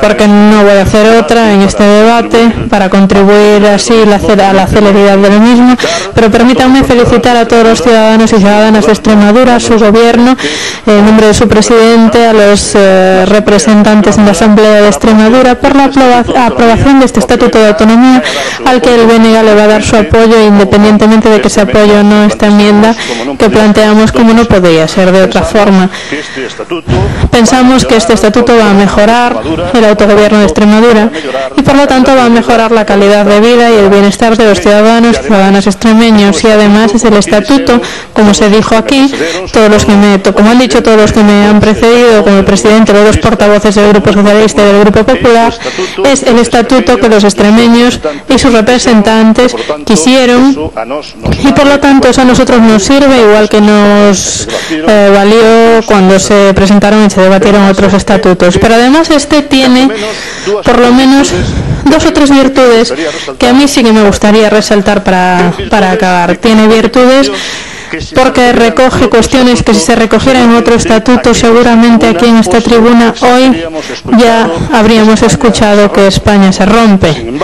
porque no voy a hacer otra en este debate para contribuir así a la celeridad del mismo, pero permítanme felicitar a todos los ciudadanos y ciudadanas de Extremadura, a su gobierno, en nombre de su presidente, a los representantes en la Asamblea de Extremadura, por la aprobación de este Estatuto de Autonomía, al que el BNG le va a dar su apoyo, independientemente de que se apoye o no esta enmienda que planteamos, como no podría ser de otra forma. Pensamos que este estatuto va a mejorar el autogobierno de Extremadura y por lo tanto va a mejorar la calidad de vida y el bienestar de los ciudadanos y ciudadanas extremeños, y además es el estatuto, como se dijo aquí, como han dicho todos los que me han precedido, como el presidente, los dos portavoces del Grupo Socialista y del Grupo Popular, es el estatuto que los extremeños y sus representantes quisieron, y por lo tanto eso a nosotros nos sirve, igual que nos valió cuando se presentaron y se debatieron otros estatutos. Pero además este tiene por lo menos dos o tres virtudes que a mí sí que me gustaría resaltar para acabar. Tiene virtudes porque recoge cuestiones que si se recogieran en otro estatuto seguramente aquí en esta tribuna hoy ya habríamos escuchado que España se rompe.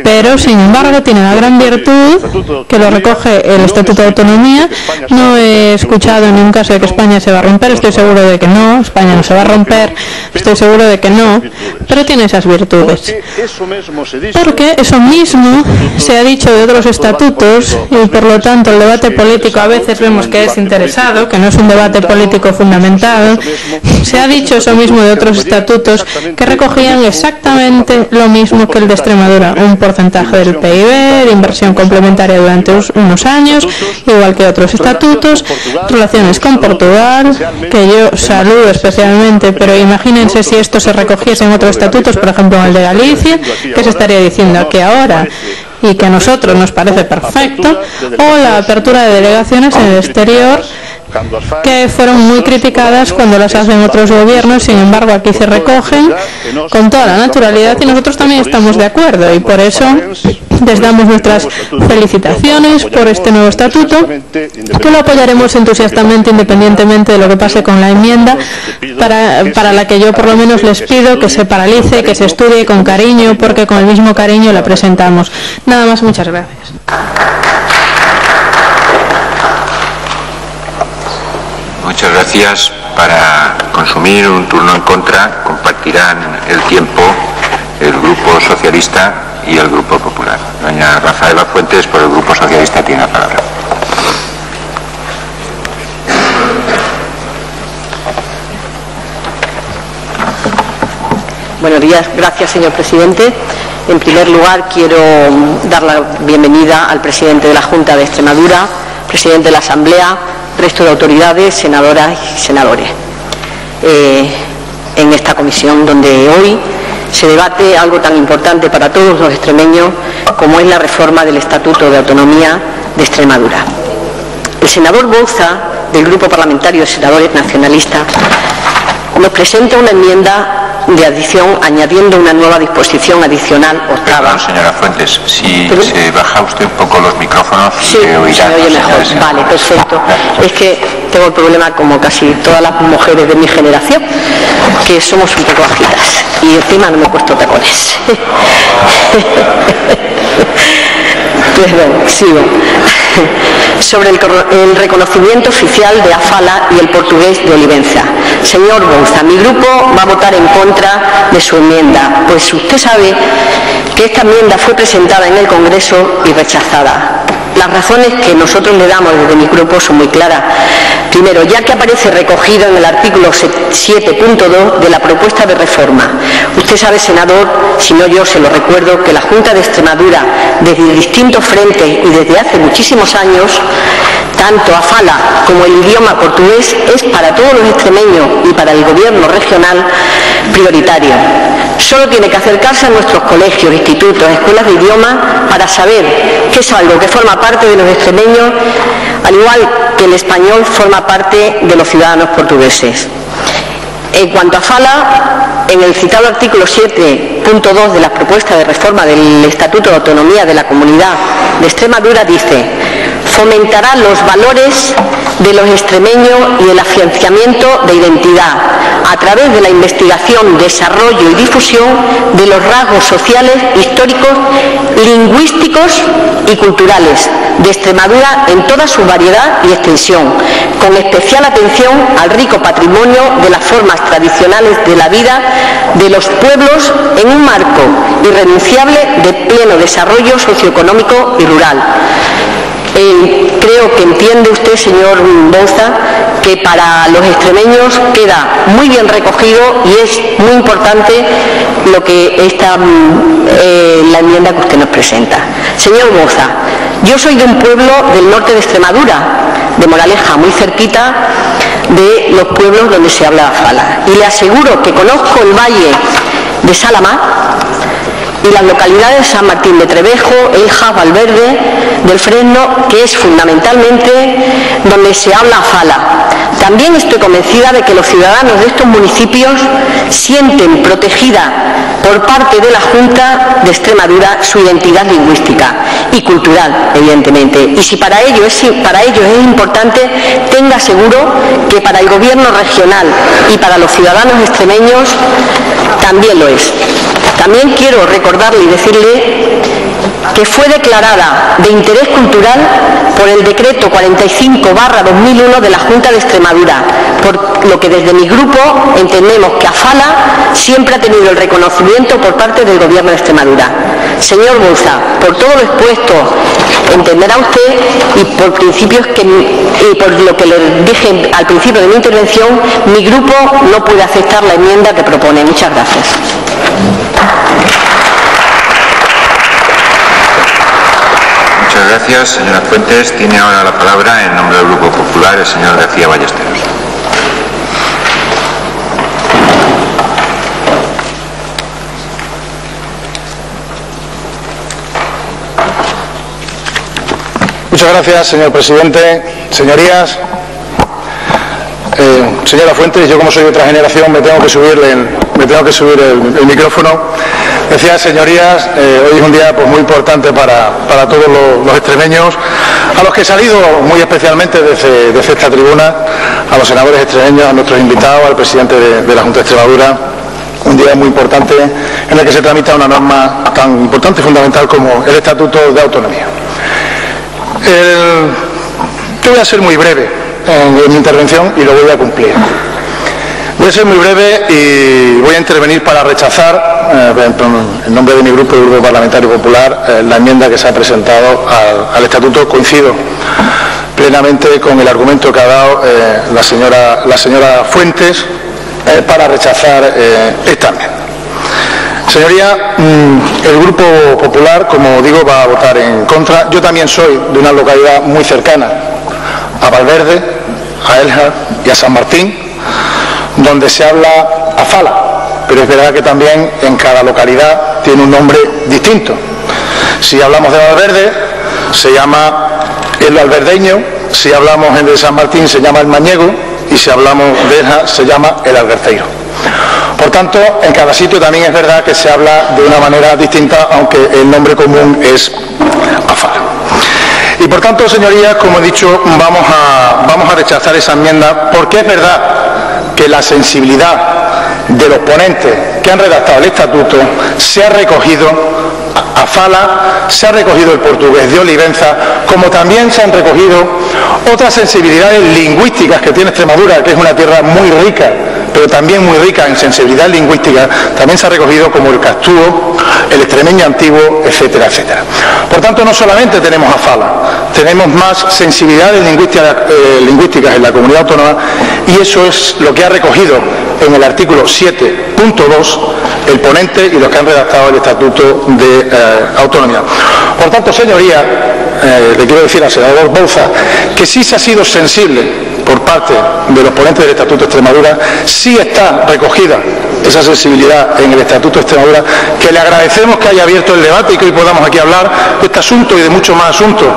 Pero sin embargo tiene la gran virtud que lo recoge el Estatuto de Autonomía. No he escuchado en ningún caso de que España se va a romper, estoy seguro de que no, España no se va a romper, estoy seguro de que no, pero tiene esas virtudes. Porque eso mismo se ha dicho de otros estatutos y por lo tanto el debate político a veces vemos que es interesado, que no es un debate político fundamentado. Se ha dicho eso mismo de otros estatutos que recogían exactamente lo mismo que el de Extremadura, un porcentaje del PIB, de inversión complementaria durante unos años, igual que otros estatutos, relaciones con Portugal, que yo saludo especialmente, pero imagínense si esto se recogiese en otros estatutos, por ejemplo en el de Galicia, que se estaría diciendo que ahora y que a nosotros nos parece perfecto, o la apertura de delegaciones en el exterior, que fueron muy criticadas cuando las hacen otros gobiernos, sin embargo aquí se recogen con toda la naturalidad y nosotros también estamos de acuerdo y por eso les damos nuestras felicitaciones por este nuevo estatuto, que lo apoyaremos entusiastamente independientemente de lo que pase con la enmienda, para la que yo por lo menos les pido que se paralice, que se estudie con cariño, porque con el mismo cariño la presentamos. Nada más, muchas gracias. Muchas gracias. Para consumir un turno en contra compartirán el tiempo el Grupo Socialista y el Grupo Popular. Doña Rafaela Fuentes, por el Grupo Socialista, tiene la palabra. Buenos días. Gracias, señor presidente. En primer lugar, quiero dar la bienvenida al presidente de la Junta de Extremadura, presidente de la Asamblea, resto de autoridades, senadoras y senadores, en esta comisión donde hoy se debate algo tan importante para todos los extremeños como es la reforma del Estatuto de Autonomía de Extremadura. El senador Bouza, del Grupo Parlamentario de Senadores Nacionalistas, nos presenta una enmienda de adición añadiendo una nueva disposición adicional octava. Perdón, señora Fuentes, si se baja usted un poco los micrófonos, sí, se oye mejor. Vale, perfecto. Es que tengo el problema como casi todas las mujeres de mi generación, que somos un poco bajitas y encima no me he puesto tacones. Perdón, sigo. Sobre el reconocimiento oficial de Afala y el portugués de Olivenza. Señor Bouza, mi grupo va a votar en contra de su enmienda, pues usted sabe que esta enmienda fue presentada en el Congreso y rechazada. Las razones que nosotros le damos desde mi grupo son muy claras. Primero, ya que aparece recogido en el artículo 7.2 de la propuesta de reforma. Usted sabe, senador, si no yo se lo recuerdo, que la Junta de Extremadura, desde distintos frentes y desde hace muchísimos años, tanto Afala como el idioma portugués es para todos los extremeños y para el gobierno regional prioritario. Solo tiene que acercarse a nuestros colegios, institutos, escuelas de idioma para saber que es algo que forma parte de los extremeños, al igual que el español forma parte de los ciudadanos portugueses. En cuanto a Afala, en el citado artículo 7.2 de la propuesta de reforma del Estatuto de Autonomía de la Comunidad de Extremadura dice: fomentará los valores de los extremeños y el afianzamiento de identidad a través de la investigación, desarrollo y difusión de los rasgos sociales, históricos, lingüísticos y culturales de Extremadura en toda su variedad y extensión, con especial atención al rico patrimonio de las formas tradicionales de la vida de los pueblos en un marco irrenunciable de pleno desarrollo socioeconómico y rural. Creo que entiende usted, señor Bouza, que para los extremeños queda muy bien recogido y es muy importante lo que la enmienda que usted nos presenta. Señor Bouza, yo soy de un pueblo del norte de Extremadura, de Moraleja, muy cerquita de los pueblos donde se habla Afala, y le aseguro que conozco el valle de Salamanca y las localidades de San Martín de Trevejo, Elja, Valverde, del Fresno, que es fundamentalmente donde se habla afala. También estoy convencida de que los ciudadanos de estos municipios sienten protegida por parte de la Junta de Extremadura su identidad lingüística y cultural, evidentemente. Y si para ellos es importante, tenga seguro que para el Gobierno regional y para los ciudadanos extremeños también lo es. También quiero recordarle y decirle que fue declarada de interés cultural por el decreto 45/2001 de la Junta de Extremadura, por lo que desde mi grupo entendemos que AFALA siempre ha tenido el reconocimiento por parte del Gobierno de Extremadura. Señor Bouza, por todo lo expuesto, entenderá usted y por principios y por lo que le dije al principio de mi intervención, mi grupo no puede aceptar la enmienda que propone. Muchas gracias. Muchas gracias, señora Fuentes. Tiene ahora la palabra en nombre del Grupo Popular el señor García Ballesteros. Muchas gracias, señor presidente. Señorías, señora Fuentes, yo como soy de otra generación me tengo que subir el micrófono. Decía, señorías, hoy es un día pues muy importante para todos los extremeños, a los que he salido muy especialmente desde esta tribuna, a los senadores extremeños, a nuestros invitados, al presidente de la Junta de Extremadura. Un día muy importante en el que se tramita una norma tan importante y fundamental como el Estatuto de Autonomía. Yo voy a ser muy breve en mi intervención y lo voy a cumplir. Voy a ser muy breve y voy a intervenir para rechazar, en nombre de mi grupo, el Grupo Parlamentario Popular, la enmienda que se ha presentado al Estatuto. Coincido plenamente con el argumento que ha dado la señora Fuentes para rechazar esta enmienda. Señoría, el Grupo Popular, como digo, va a votar en contra. Yo también soy de una localidad muy cercana a Valverde, a Elja y a San Martín, donde se habla afala, pero es verdad que también en cada localidad tiene un nombre distinto. Si hablamos de Valverde, se llama el alverdeño; si hablamos de San Martín, se llama el mañego; y si hablamos de Elja, se llama el alberceiro. Por tanto, en cada sitio también es verdad que se habla de una manera distinta, aunque el nombre común es afala. Y por tanto, señorías, como he dicho, vamos a rechazar esa enmienda, porque es verdad que la sensibilidad de los ponentes que han redactado el Estatuto se ha recogido afala, se ha recogido el portugués de Olivenza, como también se han recogido otras sensibilidades lingüísticas que tiene Extremadura, que es una tierra muy rica, pero también muy rica en sensibilidad lingüística. También se ha recogido como el castúo, el extremeño antiguo, etcétera, etcétera. Por tanto, no solamente tenemos afala, tenemos más sensibilidades lingüísticas en la comunidad autónoma, y eso es lo que ha recogido en el artículo 7.2 el ponente y los que han redactado el Estatuto de Autonomía. Por tanto, señoría, le quiero decir al senador Bouza que sí se ha sido sensible por parte de los ponentes del Estatuto de Extremadura, sí está recogida esa sensibilidad en el Estatuto de Extremadura, que le agradecemos que haya abierto el debate y que hoy podamos aquí hablar de este asunto y de muchos más asuntos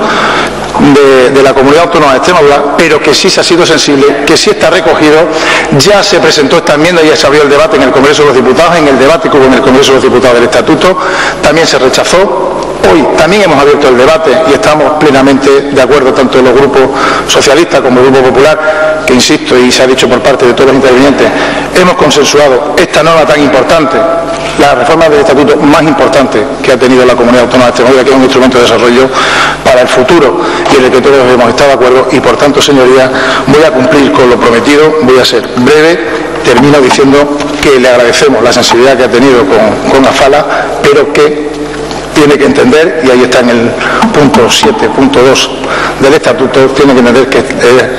de la Comunidad Autónoma de Extremadura, pero que sí se ha sido sensible, que sí está recogido. Ya se presentó esta enmienda, ya se abrió el debate en el Congreso de los Diputados, en el debate que hubo en el Congreso de los Diputados del Estatuto, también se rechazó. Hoy también hemos abierto el debate y estamos plenamente de acuerdo, tanto en los grupos socialistas como el Grupo Popular, que insisto, y se ha dicho por parte de todos los intervinientes, hemos consensuado esta norma tan importante, la reforma del Estatuto más importante que ha tenido la Comunidad Autónoma de Extremadura, que es un instrumento de desarrollo para el futuro y en el que todos hemos estado de acuerdo. Y por tanto, señorías, voy a cumplir con lo prometido, voy a ser breve. Termino diciendo que le agradecemos la sensibilidad que ha tenido con AFALA, pero que tiene que entender, y ahí está en el punto 7.2 del Estatuto, tiene que entender que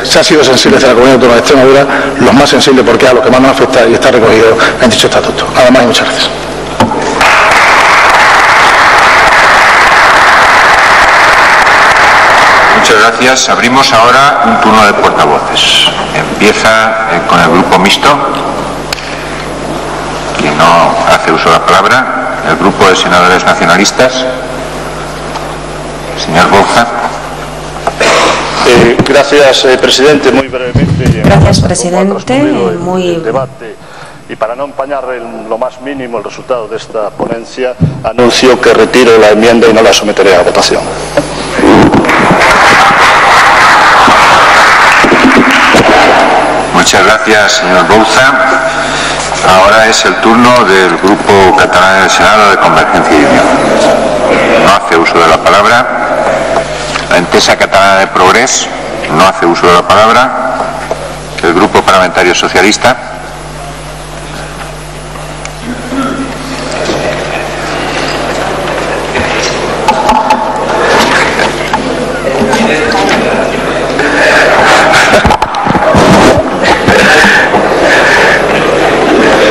se ha sido sensible hacia la Comunidad Autónoma de Extremadura, los más sensibles, porque es a lo que más nos afecta y está recogido en dicho Estatuto. Nada más y muchas gracias. Muchas gracias. Abrimos ahora un turno de portavoces. Empieza con el Grupo Mixto, que no hace uso de la palabra. el Grupo de Senadores Nacionalistas. Señor Bouza. Gracias, presidente. Muy brevemente. Gracias, presidente. Muy debate. Y para no empañar lo más mínimo el resultado de esta ponencia, anuncio que retiro la enmienda y no la someteré a votación. Muchas gracias, señor Bouza. Ahora es el turno del Grupo Catalán del Senado de Convergencia y Unión. No hace uso de la palabra. La Entesa Catalana de Progrés no hace uso de la palabra. El Grupo Parlamentario Socialista.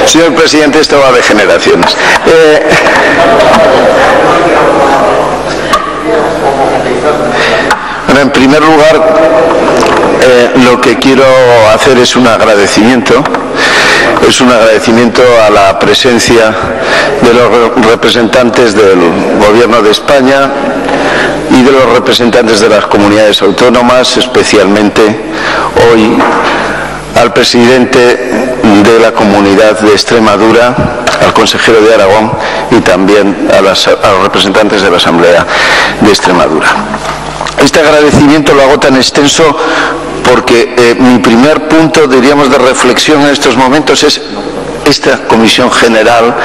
Señor presidente, esto va de generaciones. Bueno, en primer lugar, lo que quiero hacer es un agradecimiento a la presencia de los representantes del Gobierno de España y de los representantes de las comunidades autónomas, especialmente hoy al presidente de la Comunidad de Extremadura, al consejero de Aragón y también a los representantes de la Asamblea de Extremadura. Este agradecimiento lo hago tan extenso porque mi primer punto, diríamos, de reflexión en estos momentos es esta Comisión General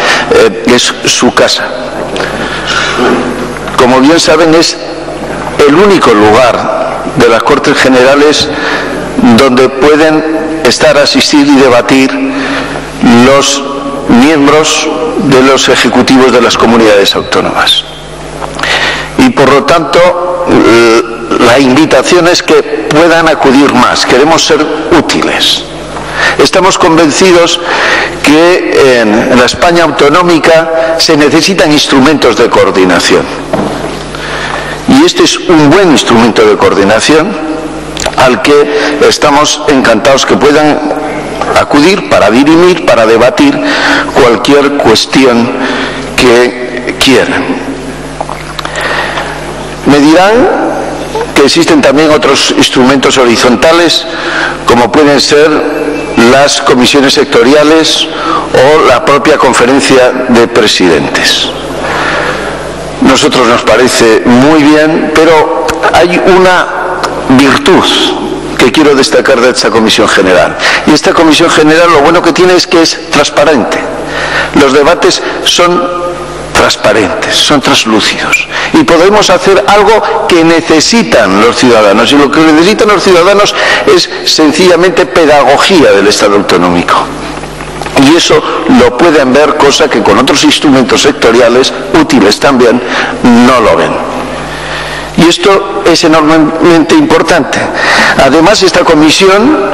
es su casa. Como bien saben, es el único lugar de las Cortes Generales donde pueden estar, asistir y debatir los miembros de los ejecutivos de las comunidades autónomas. Y por lo tanto, la invitación es que puedan acudir más. Queremos ser útiles. Estamos convencidos que en la España autonómica se necesitan instrumentos de coordinación. Y este es un buen instrumento de coordinación al que estamos encantados que puedan acudir para dirimir, para debatir cualquier cuestión que quieran. Me dirán que existen también otros instrumentos horizontales, como pueden ser las comisiones sectoriales o la propia conferencia de presidentes. Nosotros nos parece muy bien, pero hay una virtud que quiero destacar de esta Comisión General. Y esta Comisión General lo bueno que tiene es que es transparente. Los debates son transparentes, son translúcidos. Y podemos hacer algo que necesitan los ciudadanos. Y lo que necesitan los ciudadanos es sencillamente pedagogía del Estado autonómico. Y eso lo pueden ver, cosa que con otros instrumentos sectoriales, útiles también, no lo ven. Y esto es enormemente importante. Además, esta comisión,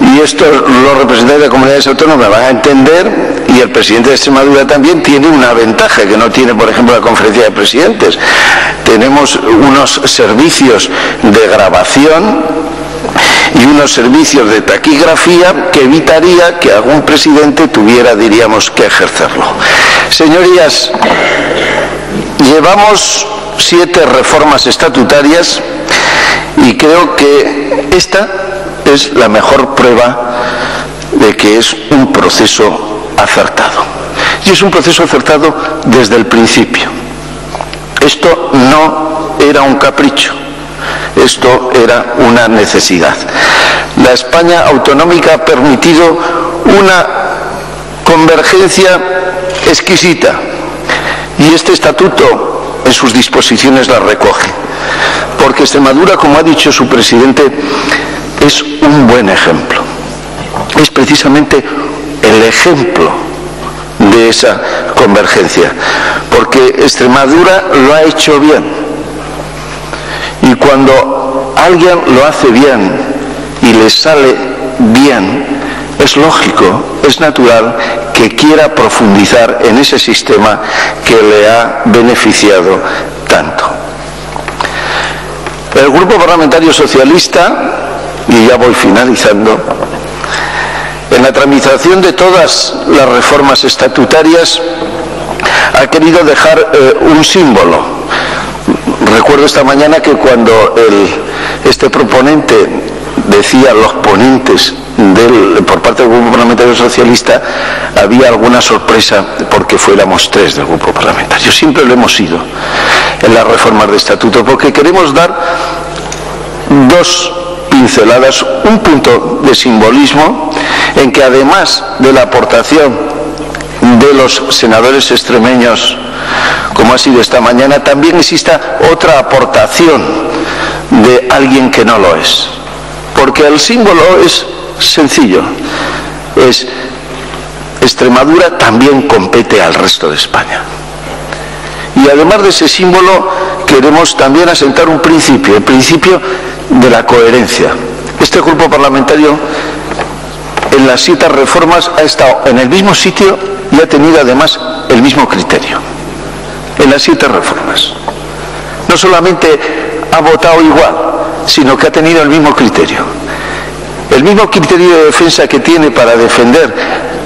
y esto los representantes de comunidades autónomas van a entender, y el presidente de Extremadura también, tiene una ventaja que no tiene, por ejemplo, la conferencia de presidentes. Tenemos unos servicios de grabación y unos servicios de taquigrafía que evitaría que algún presidente tuviera, diríamos, que ejercerlo. Señorías, llevamos 7 reformas estatutarias y creo que esta es la mejor prueba de que es un proceso acertado. Y es un proceso acertado desde el principio. Esto no era un capricho, esto era una necesidad. La España autonómica ha permitido una convergencia exquisita y este estatuto en sus disposiciones la recoge, porque Extremadura, como ha dicho su presidente, es un buen ejemplo. Es precisamente el ejemplo de esa convergencia, porque Extremadura lo ha hecho bien. Y cuando alguien lo hace bien y le sale bien, es lógico, es natural que quiera profundizar en ese sistema que le ha beneficiado tanto. El Grupo Parlamentario Socialista, y ya voy finalizando, en la tramitación de todas las reformas estatutarias ha querido dejar un símbolo. Recuerdo esta mañana que cuando este proponente decía los ponentes por parte del Grupo Parlamentario Socialista, había alguna sorpresa porque fuéramos 3 del Grupo Parlamentario. Siempre lo hemos sido en las reformas de estatuto, porque queremos dar 2 pinceladas, un punto de simbolismo en que, además de la aportación de los senadores extremeños, como ha sido esta mañana, también exista otra aportación de alguien que no lo es. Porque el símbolo es sencillo, es Extremadura también compete al resto de España. Y además de ese símbolo queremos también asentar un principio, el principio de la coherencia. Este grupo parlamentario en las 7 reformas ha estado en el mismo sitio y ha tenido además el mismo criterio. En las 7 reformas. No solamente ha votado igual, sino que ha tenido el mismo criterio. El mismo criterio de defensa que tiene para defender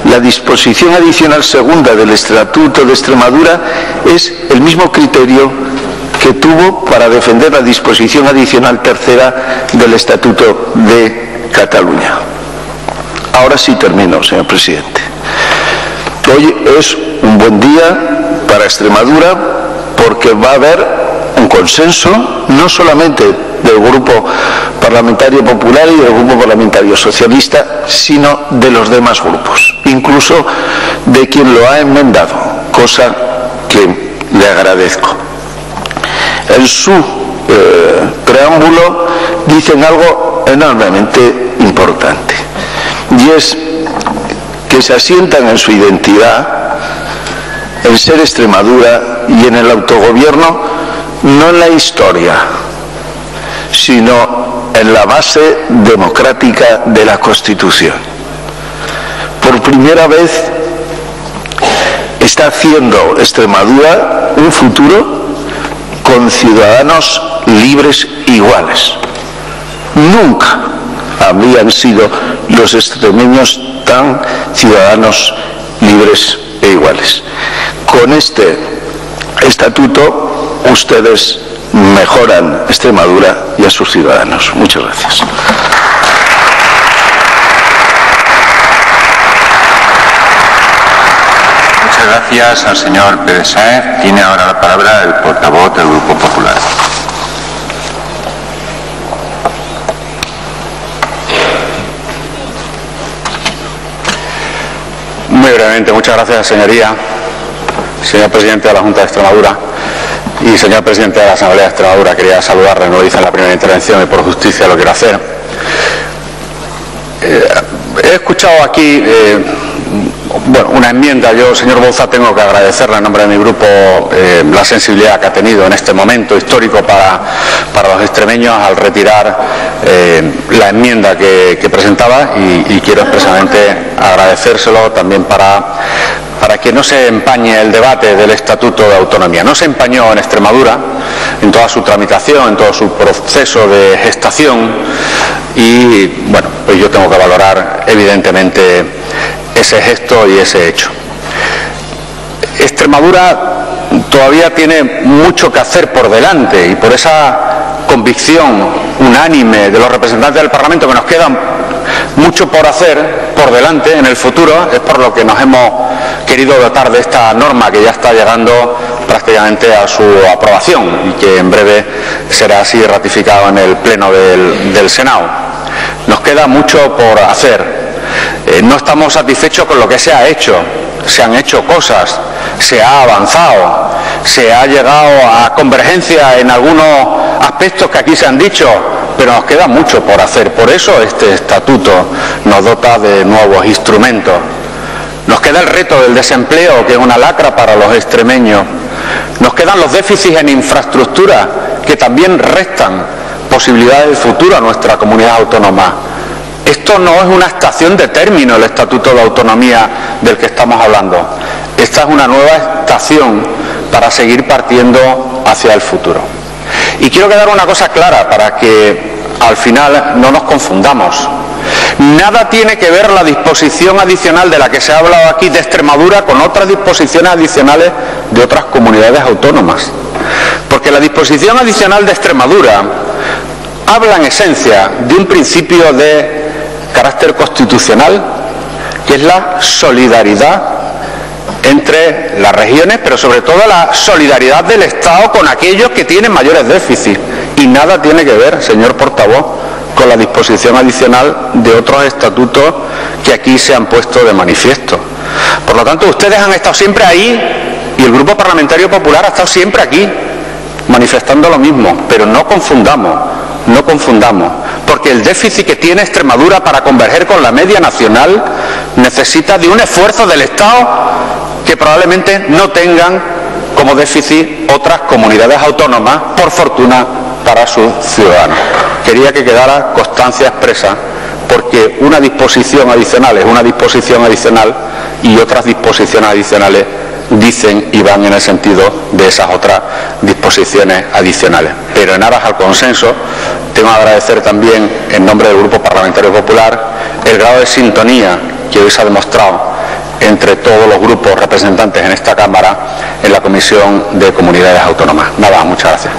la disposición adicional segunda del Estatuto de Extremadura es el mismo criterio que tuvo para defender la disposición adicional tercera del Estatuto de Cataluña. Ahora sí termino, señor presidente. Hoy es un buen día para Extremadura porque va a haber un consenso, no solamente del Grupo Parlamentario Popular y del Grupo Parlamentario Socialista, sino de los demás grupos, incluso de quien lo ha enmendado, cosa que le agradezco. En su preámbulo dicen algo enormemente importante, y es que se asientan en su identidad, en ser Extremadura y en el autogobierno, no en la historia, sino en la base democrática de la Constitución. Por primera vez está haciendo Extremadura un futuro con ciudadanos libres e iguales. Nunca habían sido los extremeños tan ciudadanos libres e iguales. Con este estatuto ustedes mejoran Extremadura y a sus ciudadanos. Muchas gracias. Muchas gracias al señor Pérez Sáenz. Tiene ahora la palabra el portavoz del Grupo Popular. Muy brevemente, muchas gracias, señoría, señor presidente de la Junta de Extremadura y señor presidente de la Asamblea de Extremadura. Quería saludarle, no lo hice en la primera intervención y por justicia lo quiero hacer. He escuchado aquí una enmienda. Yo, señor Bouza, tengo que agradecerle en nombre de mi grupo la sensibilidad que ha tenido en este momento histórico para los extremeños al retirar la enmienda que presentaba y quiero expresamente agradecérselo también para que no se empañe el debate del Estatuto de Autonomía. No se empañó en Extremadura en toda su tramitación, en todo su proceso de gestación y, bueno, pues yo tengo que valorar evidentemente ese gesto y ese hecho. Extremadura todavía tiene mucho que hacer por delante y por esa convicción unánime de los representantes del Parlamento que nos queda mucho por hacer por delante en el futuro, es por lo que nos hemos querido dotar de esta norma que ya está llegando prácticamente a su aprobación y que en breve será así ratificado en el Pleno del Senado. Nos queda mucho por hacer. No estamos satisfechos con lo que se ha hecho. Se han hecho cosas, se ha avanzado, se ha llegado a convergencia en algunos aspectos que aquí se han dicho, pero nos queda mucho por hacer. Por eso este estatuto nos dota de nuevos instrumentos. Nos queda el reto del desempleo, que es una lacra para los extremeños. Nos quedan los déficits en infraestructura, que también restan posibilidades de futuro a nuestra comunidad autónoma. Esto no es una estación de término, el Estatuto de Autonomía del que estamos hablando. Esta es una nueva estación para seguir partiendo hacia el futuro. Y quiero quedar una cosa clara para que al final no nos confundamos. Nada tiene que ver la disposición adicional de la que se ha hablado aquí de Extremadura con otras disposiciones adicionales de otras comunidades autónomas. Porque la disposición adicional de Extremadura habla en esencia de un principio de carácter constitucional, que es la solidaridad entre las regiones, pero sobre todo la solidaridad del Estado con aquellos que tienen mayores déficits. Y nada tiene que ver, señor portavoz, con la disposición adicional de otros estatutos que aquí se han puesto de manifiesto. Por lo tanto, ustedes han estado siempre ahí y el Grupo Parlamentario Popular ha estado siempre aquí manifestando lo mismo, pero no confundamos, porque el déficit que tiene Extremadura para converger con la media nacional necesita de un esfuerzo del Estado que probablemente no tengan como déficit otras comunidades autónomas, por fortuna para sus ciudadanos. Quería que quedara constancia expresa, porque una disposición adicional es una disposición adicional y otras disposiciones adicionales dicen y van en el sentido de esas otras disposiciones adicionales. Pero en aras al consenso, tengo que agradecer también, en nombre del Grupo Parlamentario Popular, el grado de sintonía que hoy se ha demostrado entre todos los grupos representantes en esta Cámara en la Comisión de Comunidades Autónomas. Nada, muchas gracias.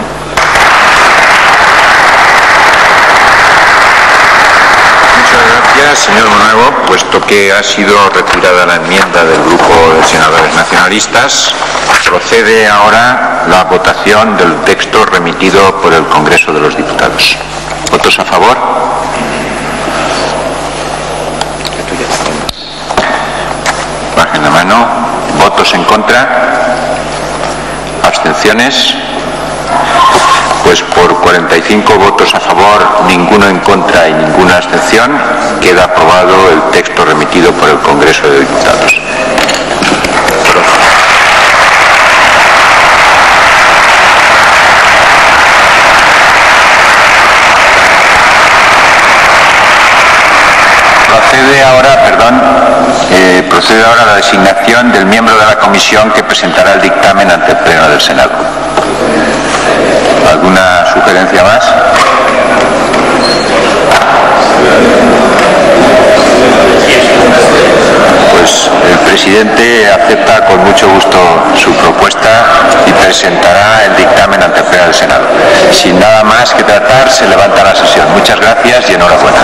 Gracias, señor Monago. Puesto que ha sido retirada la enmienda del Grupo de Senadores Nacionalistas, procede ahora la votación del texto remitido por el Congreso de los Diputados. ¿Votos a favor? Bajen la mano. ¿Votos en contra? ¿Abstenciones? Pues por 45 votos a favor, ninguno en contra y ninguna abstención, queda aprobado el texto remitido por el Congreso de Diputados. Procede ahora la designación del miembro de la comisión que presentará el dictamen ante el Pleno del Senado. ¿Alguna sugerencia más? Pues el presidente acepta con mucho gusto su propuesta y presentará el dictamen ante el Pleno del Senado. Sin nada más que tratar, se levanta la sesión. Muchas gracias y enhorabuena.